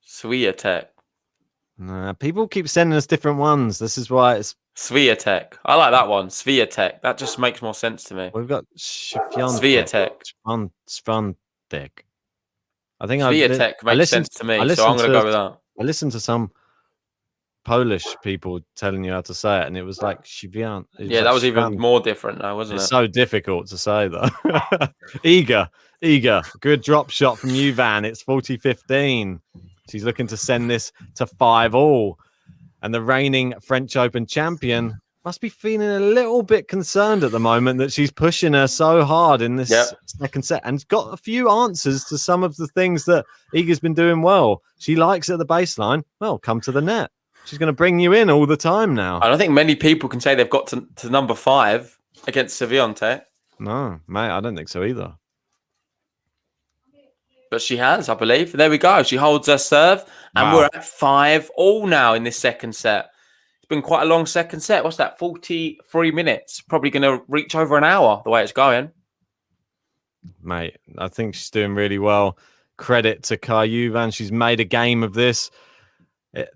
SWIATEK. People keep sending us different ones. This is why it's SWIATEK. I like that one. SWIATEK. That just makes more sense to me. we've got SWIATEK. SWIATEK. I think SWIATEK makes sense to me, so I'm going to go with that. I listened to some Polish people telling you how to say it, and it was like Juvan. Yeah, that was even more different now, wasn't it? It's so difficult to say, though. Iga. Good drop shot from Juvan. It's 40-15. She's looking to send this to 5-all. And the reigning French Open champion must be feeling a little bit concerned at the moment that she's pushing her so hard in this second set and got a few answers to some of the things that Iga's been doing well. She likes at the baseline. Well, come to the net. She's going to bring you in all the time now. I don't think many people can say they've got to number 5 against SWIATEK. No, mate, I don't think so either. But she has, I believe. There we go. She holds her serve, and we're at 5-all now in this second set. It's been quite a long second set. What's that? 43 minutes. Probably going to reach over an hour the way it's going. Mate, I think she's doing really well. Credit to Kaja Juvan. She's made a game of this.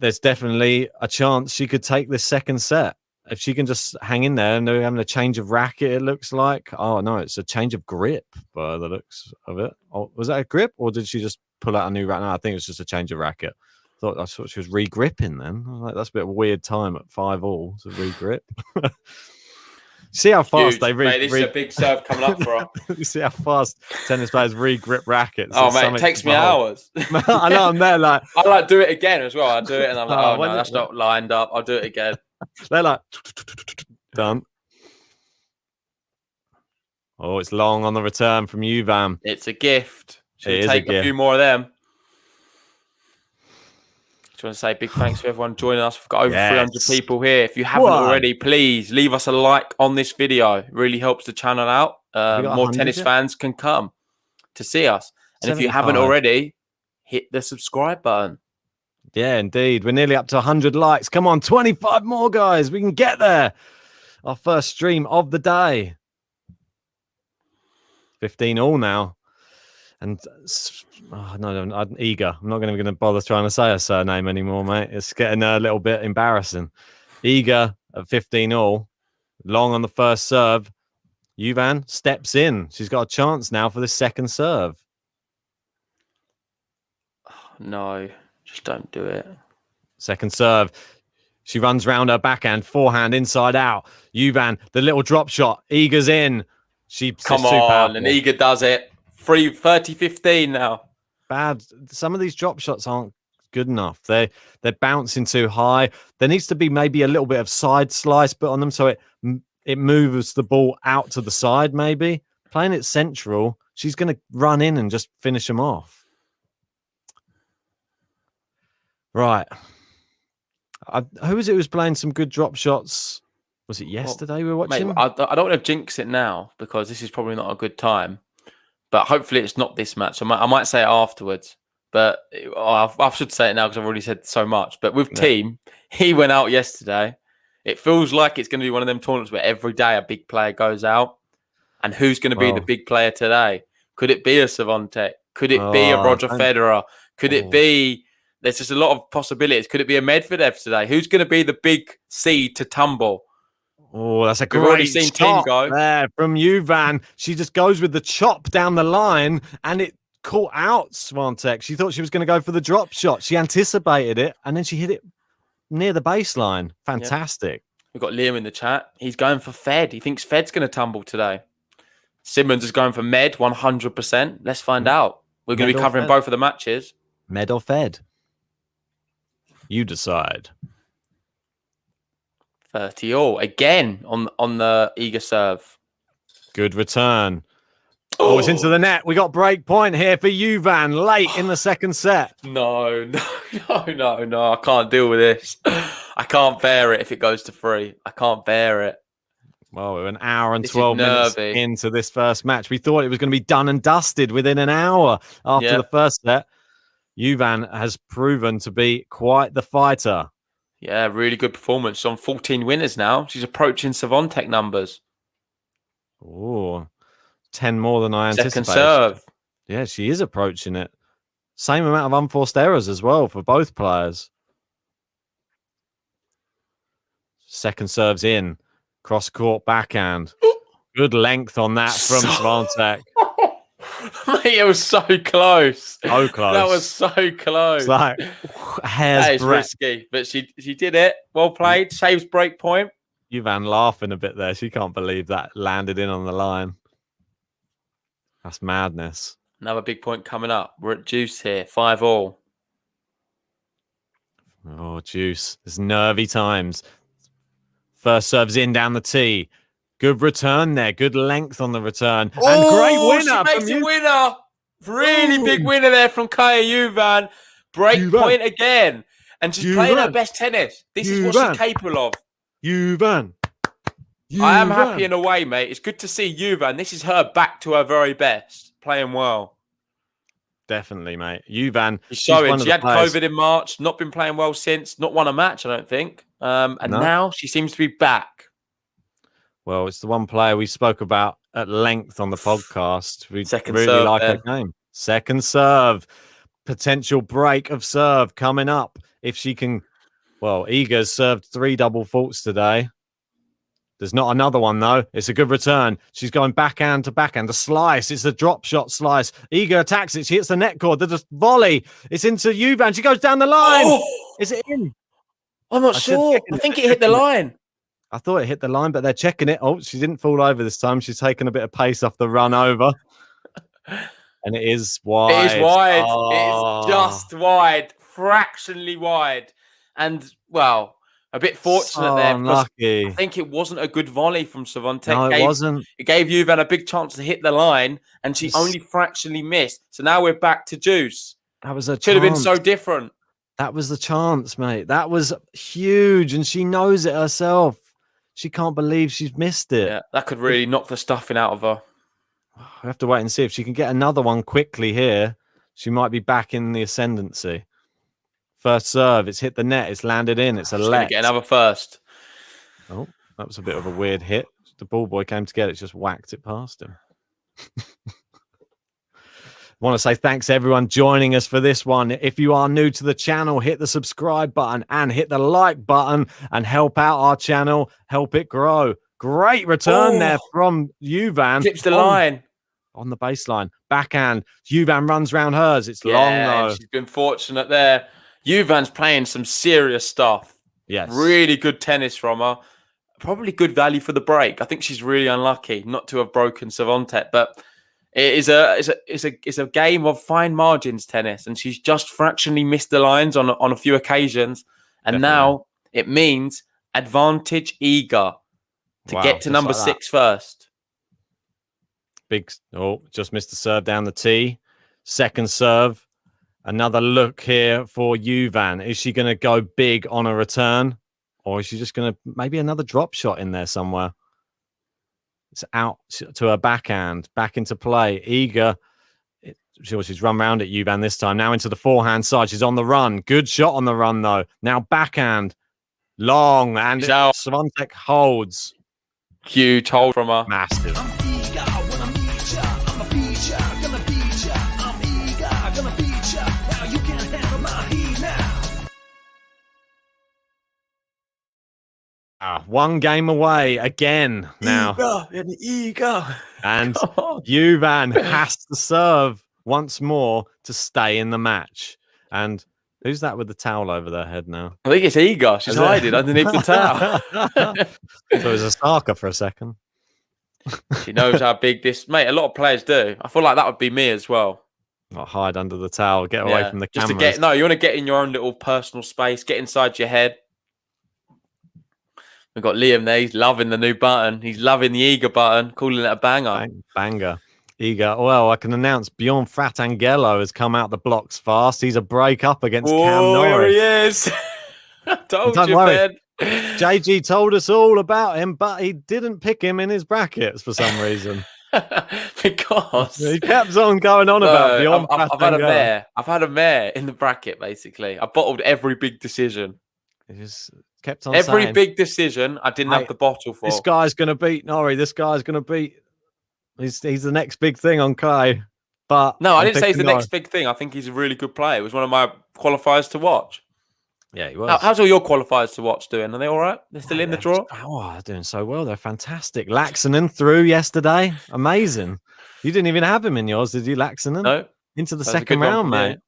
There's definitely a chance she could take this second set. If she can just hang in there, and they're having a change of racket, it looks like. Oh, no, it's a change of grip by the looks of it. Oh, was that a grip, or did she just pull out a new racket? No, I think it's just a change of racket. I thought she was re-gripping then. I was like, that's a bit of a weird time at 5-all to re-grip. See how fast they mate, this is a big serve coming up for her. You see how fast tennis players re-grip rackets. Oh, mate, it takes me hours. I know, I'm there like... I like do it again as well. I do it and I'm like, oh no, that's not lined up. I'll do it again. They're like, done. Oh, it's long on the return from Juvan. It's a gift. Should It take is a a few more of them. Just want to say big thanks to everyone joining us. We've got over 300 people here. If you haven't already, please leave us a like on this video. It really helps the channel out. More tennis fans can come to see us. And if you haven't already, hit the subscribe button. Yeah, indeed. We're nearly up to 100 likes. Come on, 25 more, guys. We can get there. Our first stream of the day. 15-all now. And no, Iga. I'm not going to bother trying to say her surname anymore, mate. It's getting a little bit embarrassing. Iga at 15-all. Long on the first serve. Juvan steps in. She's got a chance now for the second serve. No, just don't do it. Second serve. She runs round her backhand, forehand, inside out. Juvan, the little drop shot. Iga's in. Come on, and Iga does it. 30-15 now. Bad. Some of these drop shots aren't good enough. They're bouncing too high. There needs to be maybe a little bit of side slice put on them so it moves the ball out to the side, maybe. Playing it central, she's going to run in and just finish them off. Right. Who was it who was playing some good drop shots? Was it yesterday we were watching? Mate, I don't want to jinx it now because this is probably not a good time. But hopefully it's not this match. I might say it afterwards. But I should say it now because I've already said so much. But with Team, he went out yesterday. It feels like it's going to be one of them tournaments where every day a big player goes out. And who's going to be the big player today? Could it be a SWIATEK? Could it be a Roger Federer? Could it be... There's just a lot of possibilities. Could it be a Medvedev today? Who's going to be the big seed to tumble? Oh, that's a We've already great seen Team go. there from Juvan. She just goes with the chop down the line, and it caught out SWIATEK. She thought she was going to go for the drop shot. She anticipated it, and then she hit it near the baseline. Fantastic. We've got Liam in the chat. He's going for Fed. He thinks Fed's going to tumble today. Simmons is going for Med 100%. Let's find out. We're going to be covering both of the matches. Med or Fed? You decide. 30 all. Again on the Iga serve. Good return. Oh, it's into the net. We got break point here for Juvan late in the second set. No. I can't deal with this. I can't bear it if it goes to 3. I can't bear it. Well, we're an hour and 12 minutes into this first match. We thought it was going to be done and dusted within an hour after the first set. Juvan has proven to be quite the fighter. Yeah, really good performance. She's on 14 winners now. She's approaching SWIATEK numbers. Oh, 10 more than I anticipated. Second serve. Yeah, she is approaching it. Same amount of unforced errors as well for both players. Second serve's in. Cross court backhand. Good length on that from SWIATEK. Mate, it was so close. So close. That was so close. It's like hair's breadth. Risky, but she did it. Well played. Saves break point. Juvan laughing a bit there. She can't believe that landed in on the line. That's madness. Another big point coming up. We're at Juice here. 5 all. Oh, Juice. It's nervy times. First serves in down the tee. Good return there. Good length on the return. And great winner. She makes a winner. Really big winner there from Kaja Juvan. Break point again. And she's playing her best tennis. This is what she's capable of. Juvan. I am happy in a way, mate. It's good to see Juvan. This is her back to her very best. Playing well. Definitely, mate. Juvan. She's showing. She had COVID in March. Not been playing well since. Not won a match, I don't think. And now she seems to be back. Well, it's the one player we spoke about at length on the podcast. We Second really serve, like her game. Second serve. Potential break of serve coming up. If she can... Well, Iga's served 3 double faults today. There's not another one, though. It's a good return. She's going backhand to backhand. The slice. It's a drop shot slice. Iga attacks it. She hits the net cord. The volley. It's into Juvan. She goes down the line. Oh! Is it in? I'm not sure. I think it hit the line. I thought it hit the line, but they're checking it. Oh, she didn't fall over this time. She's taken a bit of pace off the run over. And it is wide. It is wide. Oh. It's just wide. Fractionally wide. And, well, a bit fortunate there. Unlucky. I think it wasn't a good volley from SWIATEK. No, it wasn't. It gave Juvan a big chance to hit the line, and she only fractionally missed. So now we're back to Juice. That was a chance. Could have been so different. That was the chance, mate. That was huge, and she knows it herself. She can't believe she's missed it. Yeah, that could really knock the stuffing out of her. We have to wait and see if she can get another one quickly here. She might be back in the ascendancy. First serve, it's hit the net, it's landed in, it's a let. Get another first. Oh, that was a bit of a weird hit. The ball boy came to get it, just whacked it past him. I want to say thanks everyone joining us for this one. If you are new to the channel, hit the subscribe button and hit the like button and help out our channel, help it grow. Great return there from Juvan. Clips the line. On the baseline. Backhand. Juvan runs round hers. It's long though. She's been fortunate there. Juvan's playing some serious stuff. Yes. Really good tennis from her. Probably good value for the break. I think she's really unlucky not to have broken SWIATEK, but it's a game of fine margins tennis, and she's just fractionally missed the lines on a few occasions, and now it means advantage Iga to get to number 6 first. Big, just missed the serve down the tee. Second serve, Another look here for Juvan. Is she going to go big on a return? Or is she just going to maybe another drop shot in there somewhere? It's out to her backhand. Back into play. Iga. She's run round at Juvan this time. Now into the forehand side. She's on the run. Good shot on the run, though. Now backhand. Long. And Swiatek holds. Huge hold from her. Massive. I'm eager when I meet ya. I'm a beat ya, gonna beat ya. I'm eager, gonna beat ya. Now you can't handle my heat now. One game away again now. Eager. And Juvan has to serve once more to stay in the match. And who's that with the towel over their head now? I think it's Iga. She's hiding underneath the towel. So it was a Saka for a second. She knows how big this... Mate, a lot of players do. I feel like that would be me as well. Not hide under the towel. Get away from the just cameras. to get... No, you want to get in your own little personal space. Get inside your head. We've got Liam there. He's loving the new button. He's loving the Iga button, calling it a banger. Banger. Iga. Well, I can announce Bjorn Fratangelo has come out the blocks fast. He's a break up against Cam Norris. There he is. I told Don't you, worry. Ben. JG told us all about him, but he didn't pick him in his brackets for some reason. Because he kept on going on about Bjorn I've had a mare. I've had a mare in the bracket, basically. I bottled every big decision. He just kept on every saying, big decision I didn't have the bottle for. This guy's going to beat Norrie. This guy's going to beat... He's the next big thing on Kai. But no, I didn't say he's the next big thing. I think he's a really good player. It was one of my qualifiers to watch. Yeah, he was. How's all your qualifiers to watch doing? Are they all right? They're still in the draw? Oh, they're doing so well. They're fantastic. Laxonen through yesterday. Amazing. You didn't even have him in yours, did you, Laxonen? No. Into the second round, mate.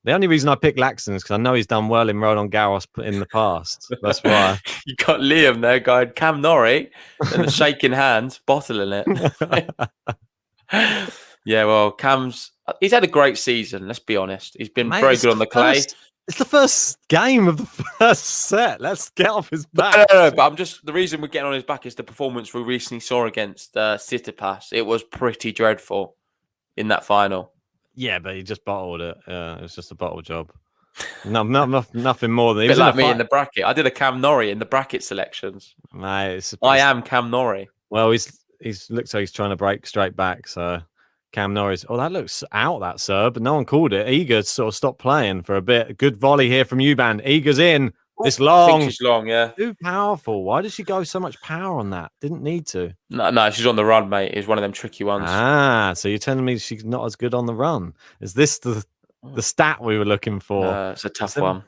The only reason I picked Laxonen is because I know he's done well in Roland Garros in the past. That's why. You got Liam there going, Cam Norrie, and the shaking hands, bottling it. Yeah, well, he's had a great season, let's be honest. He's been very good on the clay. It's the first game of the first set. Let's get off his back. No, but the reason we're getting on his back is the performance we recently saw against Tsitsipas. It was pretty dreadful in that final. Yeah, but he just bottled it. It was just a bottle job. No, nothing more than... A bit like me in the bracket. I did a Cam Norrie in the bracket selections. Mate, I am Cam Norrie. Well, he's looks like he's trying to break straight back, so... Cam Norris. Oh, that looks out, that serve, but no one called it. Iga sort of stopped playing for a bit. A good volley here from Juvan. Iga's in. It's long. I think she's long, yeah. Too powerful. Why does she go so much power on that? Didn't need to. No, she's on the run, mate. It's one of them tricky ones. Ah, so you're telling me she's not as good on the run? Is this the stat we were looking for? It's a tough one.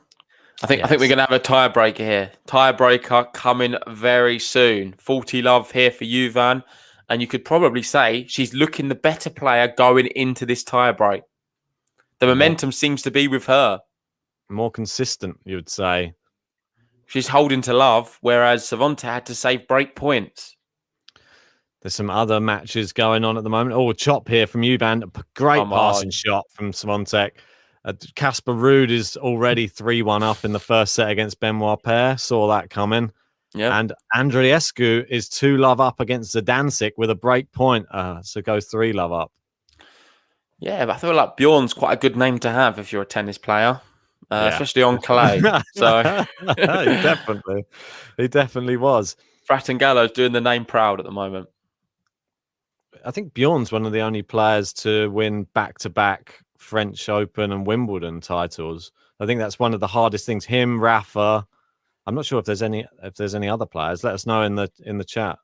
I think we're going to have a tiebreaker here. Tiebreaker coming very soon. 40 love here for Juvan. And you could probably say she's looking the better player going into this tiebreak. The momentum seems to be with her. More consistent, you would say. She's holding to love, whereas Swiatek had to save break points. There's some other matches going on at the moment. Oh, chop here from Juvan. Great passing shot from Swiatek. Casper Ruud is already 3-1 up in the first set against Benoit Paire. Saw that coming. Yeah, and Andreescu is 2 love up against Zidansek with a break point, so goes 3 love up. Yeah, but I feel like Bjorn's quite a good name to have if you're a tennis player, especially on clay. So he definitely was. Fratangalo's doing the name proud at the moment. I think Bjorn's one of the only players to win back-to-back French Open and Wimbledon titles. I think that's one of the hardest things. Him, Rafa. I'm not sure if there's any other players. Let us know in the chat.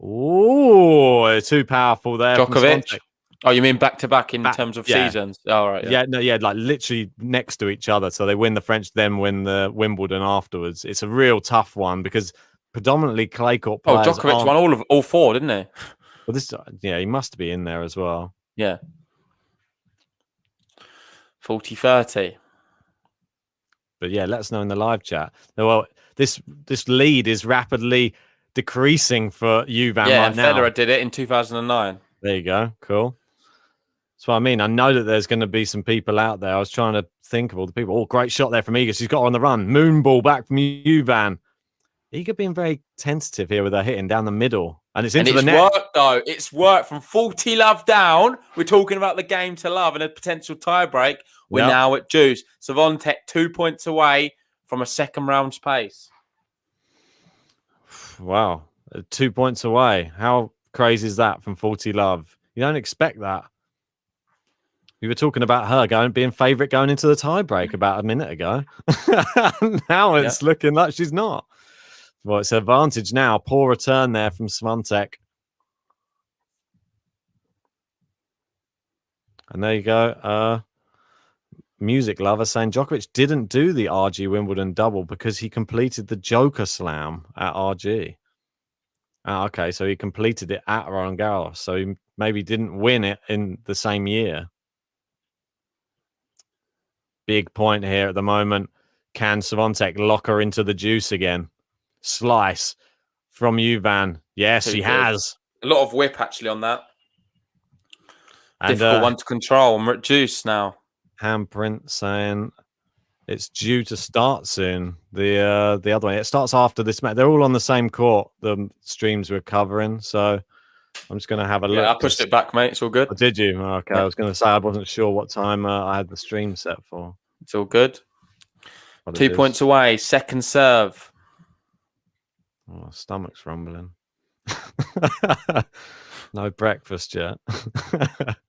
Oh, too powerful there. Djokovic. Oh, you mean back to back in terms of seasons? Oh, right. Yeah, like literally next to each other. So they win the French, then win the Wimbledon afterwards. It's a real tough one because predominantly clay court players. Oh, Djokovic won all 4, didn't he? Well, he must be in there as well. Yeah. 40-30. But yeah, let us know in the live chat. Well, this lead is rapidly decreasing for Juvan right now. Federer did it in 2009. There you go. Cool. That's what I mean. I know that there's going to be some people out there. I was trying to think of all the people. Oh, great shot there from Iga. She's got her on the run. Moon ball back from Juvan. Iga being very tentative here with her hitting down the middle. And it's And into it's the net. worked, though. It's worked from 40 love down. We're talking about the game to love and a potential tiebreak. We're Yep. now at deuce. SWIATEK 2 points away from a second round pace. Wow. 2 points away. How crazy is that from 40 love? You don't expect that. We were talking about her being favourite going into the tiebreak about a minute ago. Now it's looking like she's not. Well, it's advantage now. Poor return there from SWIATEK. And there you go. Music lover saying Djokovic didn't do the RG Wimbledon double because he completed the Joker Slam at RG. Okay, so he completed it at Roland Garros. So he maybe didn't win it in the same year. Big point here at the moment. Can SWIATEK lock her into the juice again? Slice from Juvan. Yes, she has. A lot of whip, actually, on that. And, difficult one to control. And we're at juice now. Handprint saying it's due to start soon. The other one. It starts after this match. They're all on the same court, the streams we're covering. So I'm just going to have a look. Yeah, I pushed it back, mate. It's all good. Oh, did you? Okay. Yeah. I was going to say I wasn't sure what time I had the stream set for. It's all good. 2 points away. Second serve. Oh, stomach's rumbling. No breakfast yet.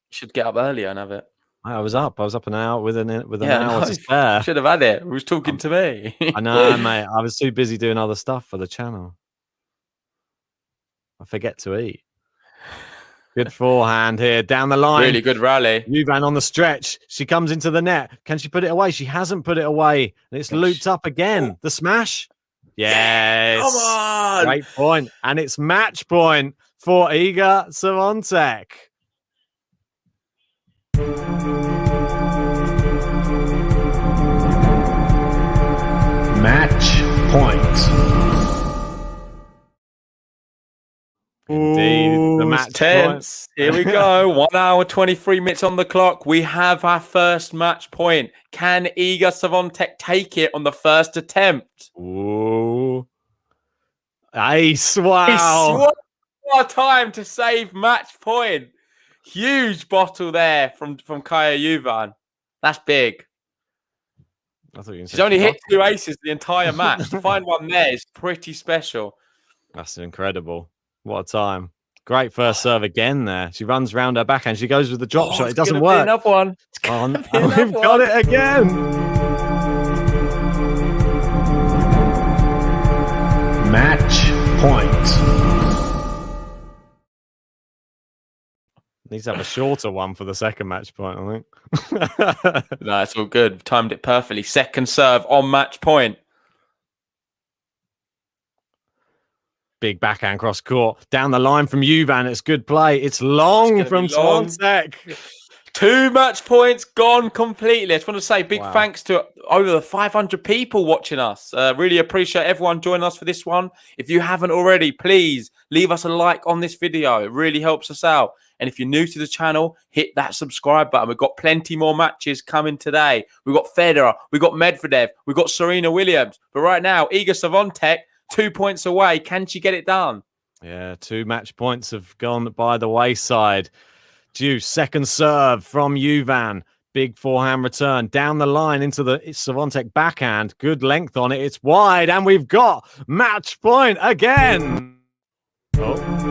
Should get up earlier and have it. I was up an hour with an hour to spare. Should have had it. He was talking to me. I know, mate. I was too busy doing other stuff for the channel. I forget to eat. Good forehand here, down the line. Really good rally. Juvan on the stretch. She comes into the net. Can she put it away? She hasn't put it away. And it's looped up again. The smash. Yes. Come on. Great point. And it's match point for Iga SWIATEK. Match point. Indeed, the match tense. Here we go. 1 hour, 23 minutes on the clock. We have our first match point. Can Iga SWIATEK take it on the first attempt? Ooh. Ace. Wow. What a time to save match point. Huge bottle there from Kaja Juvan. That's big. She's only hit 2 aces the entire match. To find one there is pretty special. That's incredible. What a time. Great first serve again there. She runs round her backhand. She goes with the drop shot. It doesn't work. Another one. We've got it again. Match point. Needs to have a shorter one for the second match point, I think. No, it's all good. Timed it perfectly. Second serve on match point. Big backhand cross court. Down the line from Juvan. It's good play. It's long from SWIATEK. 2 match points gone completely. I just want to say big thanks to over 500 people watching us. Really appreciate everyone joining us for this one. If you haven't already, please leave us a like on this video. It really helps us out. And if you're new to the channel, hit that subscribe button. We've got plenty more matches coming today. We've got Federer. We've got Medvedev. We've got Serena Williams. But right now, Iga SWIATEK, 2 points away. Can she get it done? Yeah, 2 match points have gone by the wayside. Due second serve from Juvan. Big forehand return down the line into the SWIATEK backhand. Good length on it. It's wide. And we've got match point again. Oh.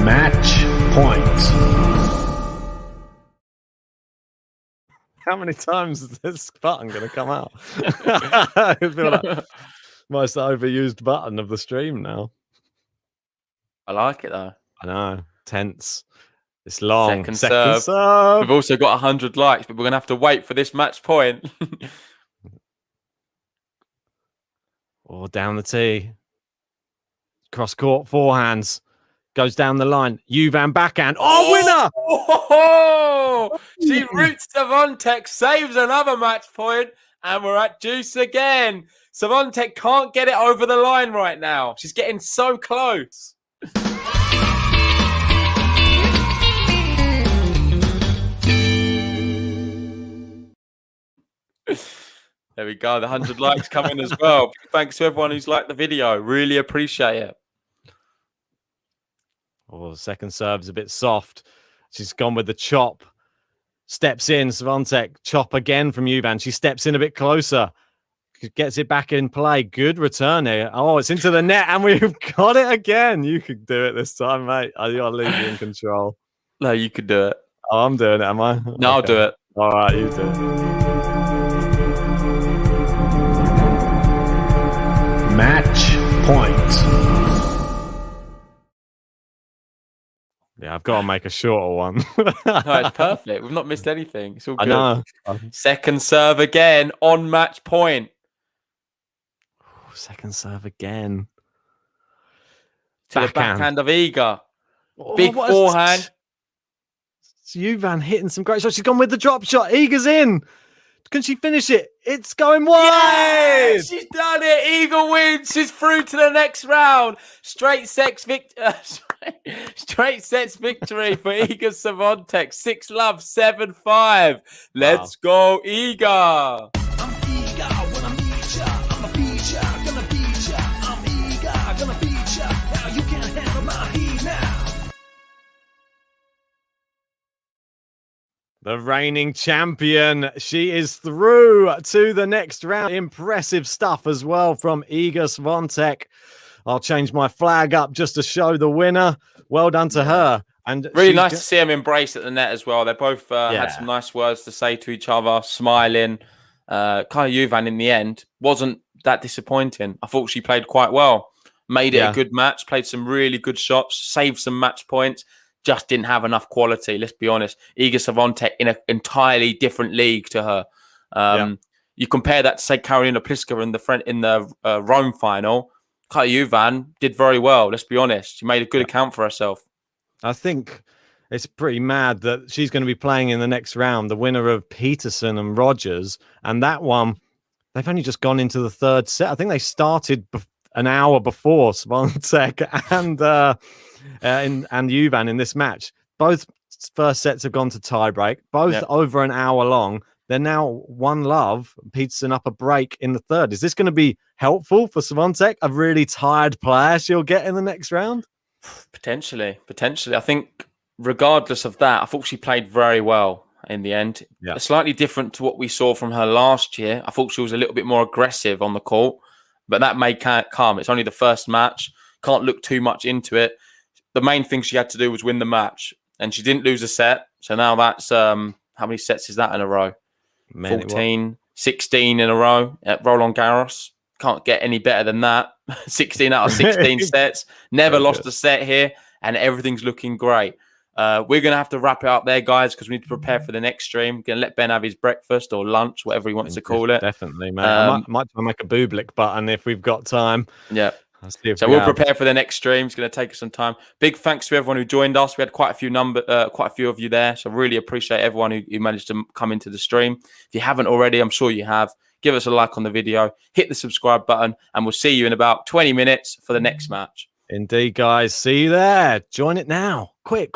Match point. How many times is this button going to come out? I feel like most overused button of the stream now. I like it though. I know. Tense. It's long. Second serve. We've also got 100 likes, but we're going to have to wait for this match point. Or down the tee. Cross court, forehands. Goes down the line. Juvan backhand. Oh, winner! Oh, she roots SWIATEK, saves another match point, and we're at juice again. SWIATEK can't get it over the line right now. She's getting so close. There we go. The 100 likes coming as well. Thanks to everyone who's liked the video. Really appreciate it. Oh, second serve's a bit soft. She's gone with the chop. Steps in, SWIATEK. Chop again from Juvan. She steps in a bit closer. Gets it back in play. Good return here. Oh, it's into the net, and we've got it again. You could do it this time, mate. I gotta leave you in control. No, you could do it. Oh, I'm doing it, am I? No, Okay. I'll do it. All right, you do it. Match point. Yeah, I've got to make a shorter one. No, it's perfect. We've not missed anything. It's all I good. know. Second serve again on match point. Second serve again. To the backhand of Iga. Oh, Big what a- forehand. It's Juvan hitting some great shots. She's gone with the drop shot. Iga's in. Can she finish it? It's going wide. Yeah, she's done it. Iga wins. She's through to the next round. Straight sets victory for Iga SWIATEK. 6-love, 7-5. Let's go, Iga. I'm eager when I meet ya. I'm a beat ya, gonna beat ya. I'm eager, gonna beat ya. Now you can't handle my heat now. The reigning champion. She is through to the next round. Impressive stuff as well from Iga SWIATEK. I'll change my flag up just to show the winner. Well done to her. And Really nice to see them embrace at the net as well. They both had Yeah. some nice words to say to each other, smiling. Kaja Juvan in the end wasn't that disappointing. I thought she played quite well. Made it a good match, played some really good shots, saved some match points. Just didn't have enough quality. Let's be honest. Iga SWIATEK in an entirely different league to her. You compare that to say Karolina Pliskova in the Rome final. Kaja Juvan did very well. Let's be honest. She made a good account for herself. I think it's pretty mad that she's going to be playing in the next round, the winner of Peterson and Rogers. And that one, they've only just gone into the third set. I think they started an hour before SWIATEK and Juvan in this match. Both first sets have gone to tiebreak, both over an hour long. They're now 1-love. Peterson up a break in the third. Is this going to be helpful for SWIATEK? A really tired player she'll get in the next round? Potentially. I think regardless of that, I thought she played very well in the end. Yeah. Slightly different to what we saw from her last year. I thought she was a little bit more aggressive on the court, but that may come. It's only the first match. Can't look too much into it. The main thing she had to do was win the match, and she didn't lose a set. So now that's how many sets is that in a row? 14, 16 in a row at Roland Garros. Can't get any better than that. 16 out of 16 sets. Never lost a set here, and everything's looking great. We're going to have to wrap it up there, guys, because we need to prepare for the next stream. We're going to let Ben have his breakfast or lunch, whatever he wants to call it. Definitely, mate. I might try and make a booblick button if we've got time. Yeah. So we'll prepare for the next stream. It's going to take us some time. Big thanks to everyone who joined us. We had quite a few of you there. So really appreciate everyone who managed to come into the stream. If you haven't already, I'm sure you have. Give us a like on the video, hit the subscribe button, and we'll see you in about 20 minutes for the next match. Indeed, guys. See you there. Join it now. Quick.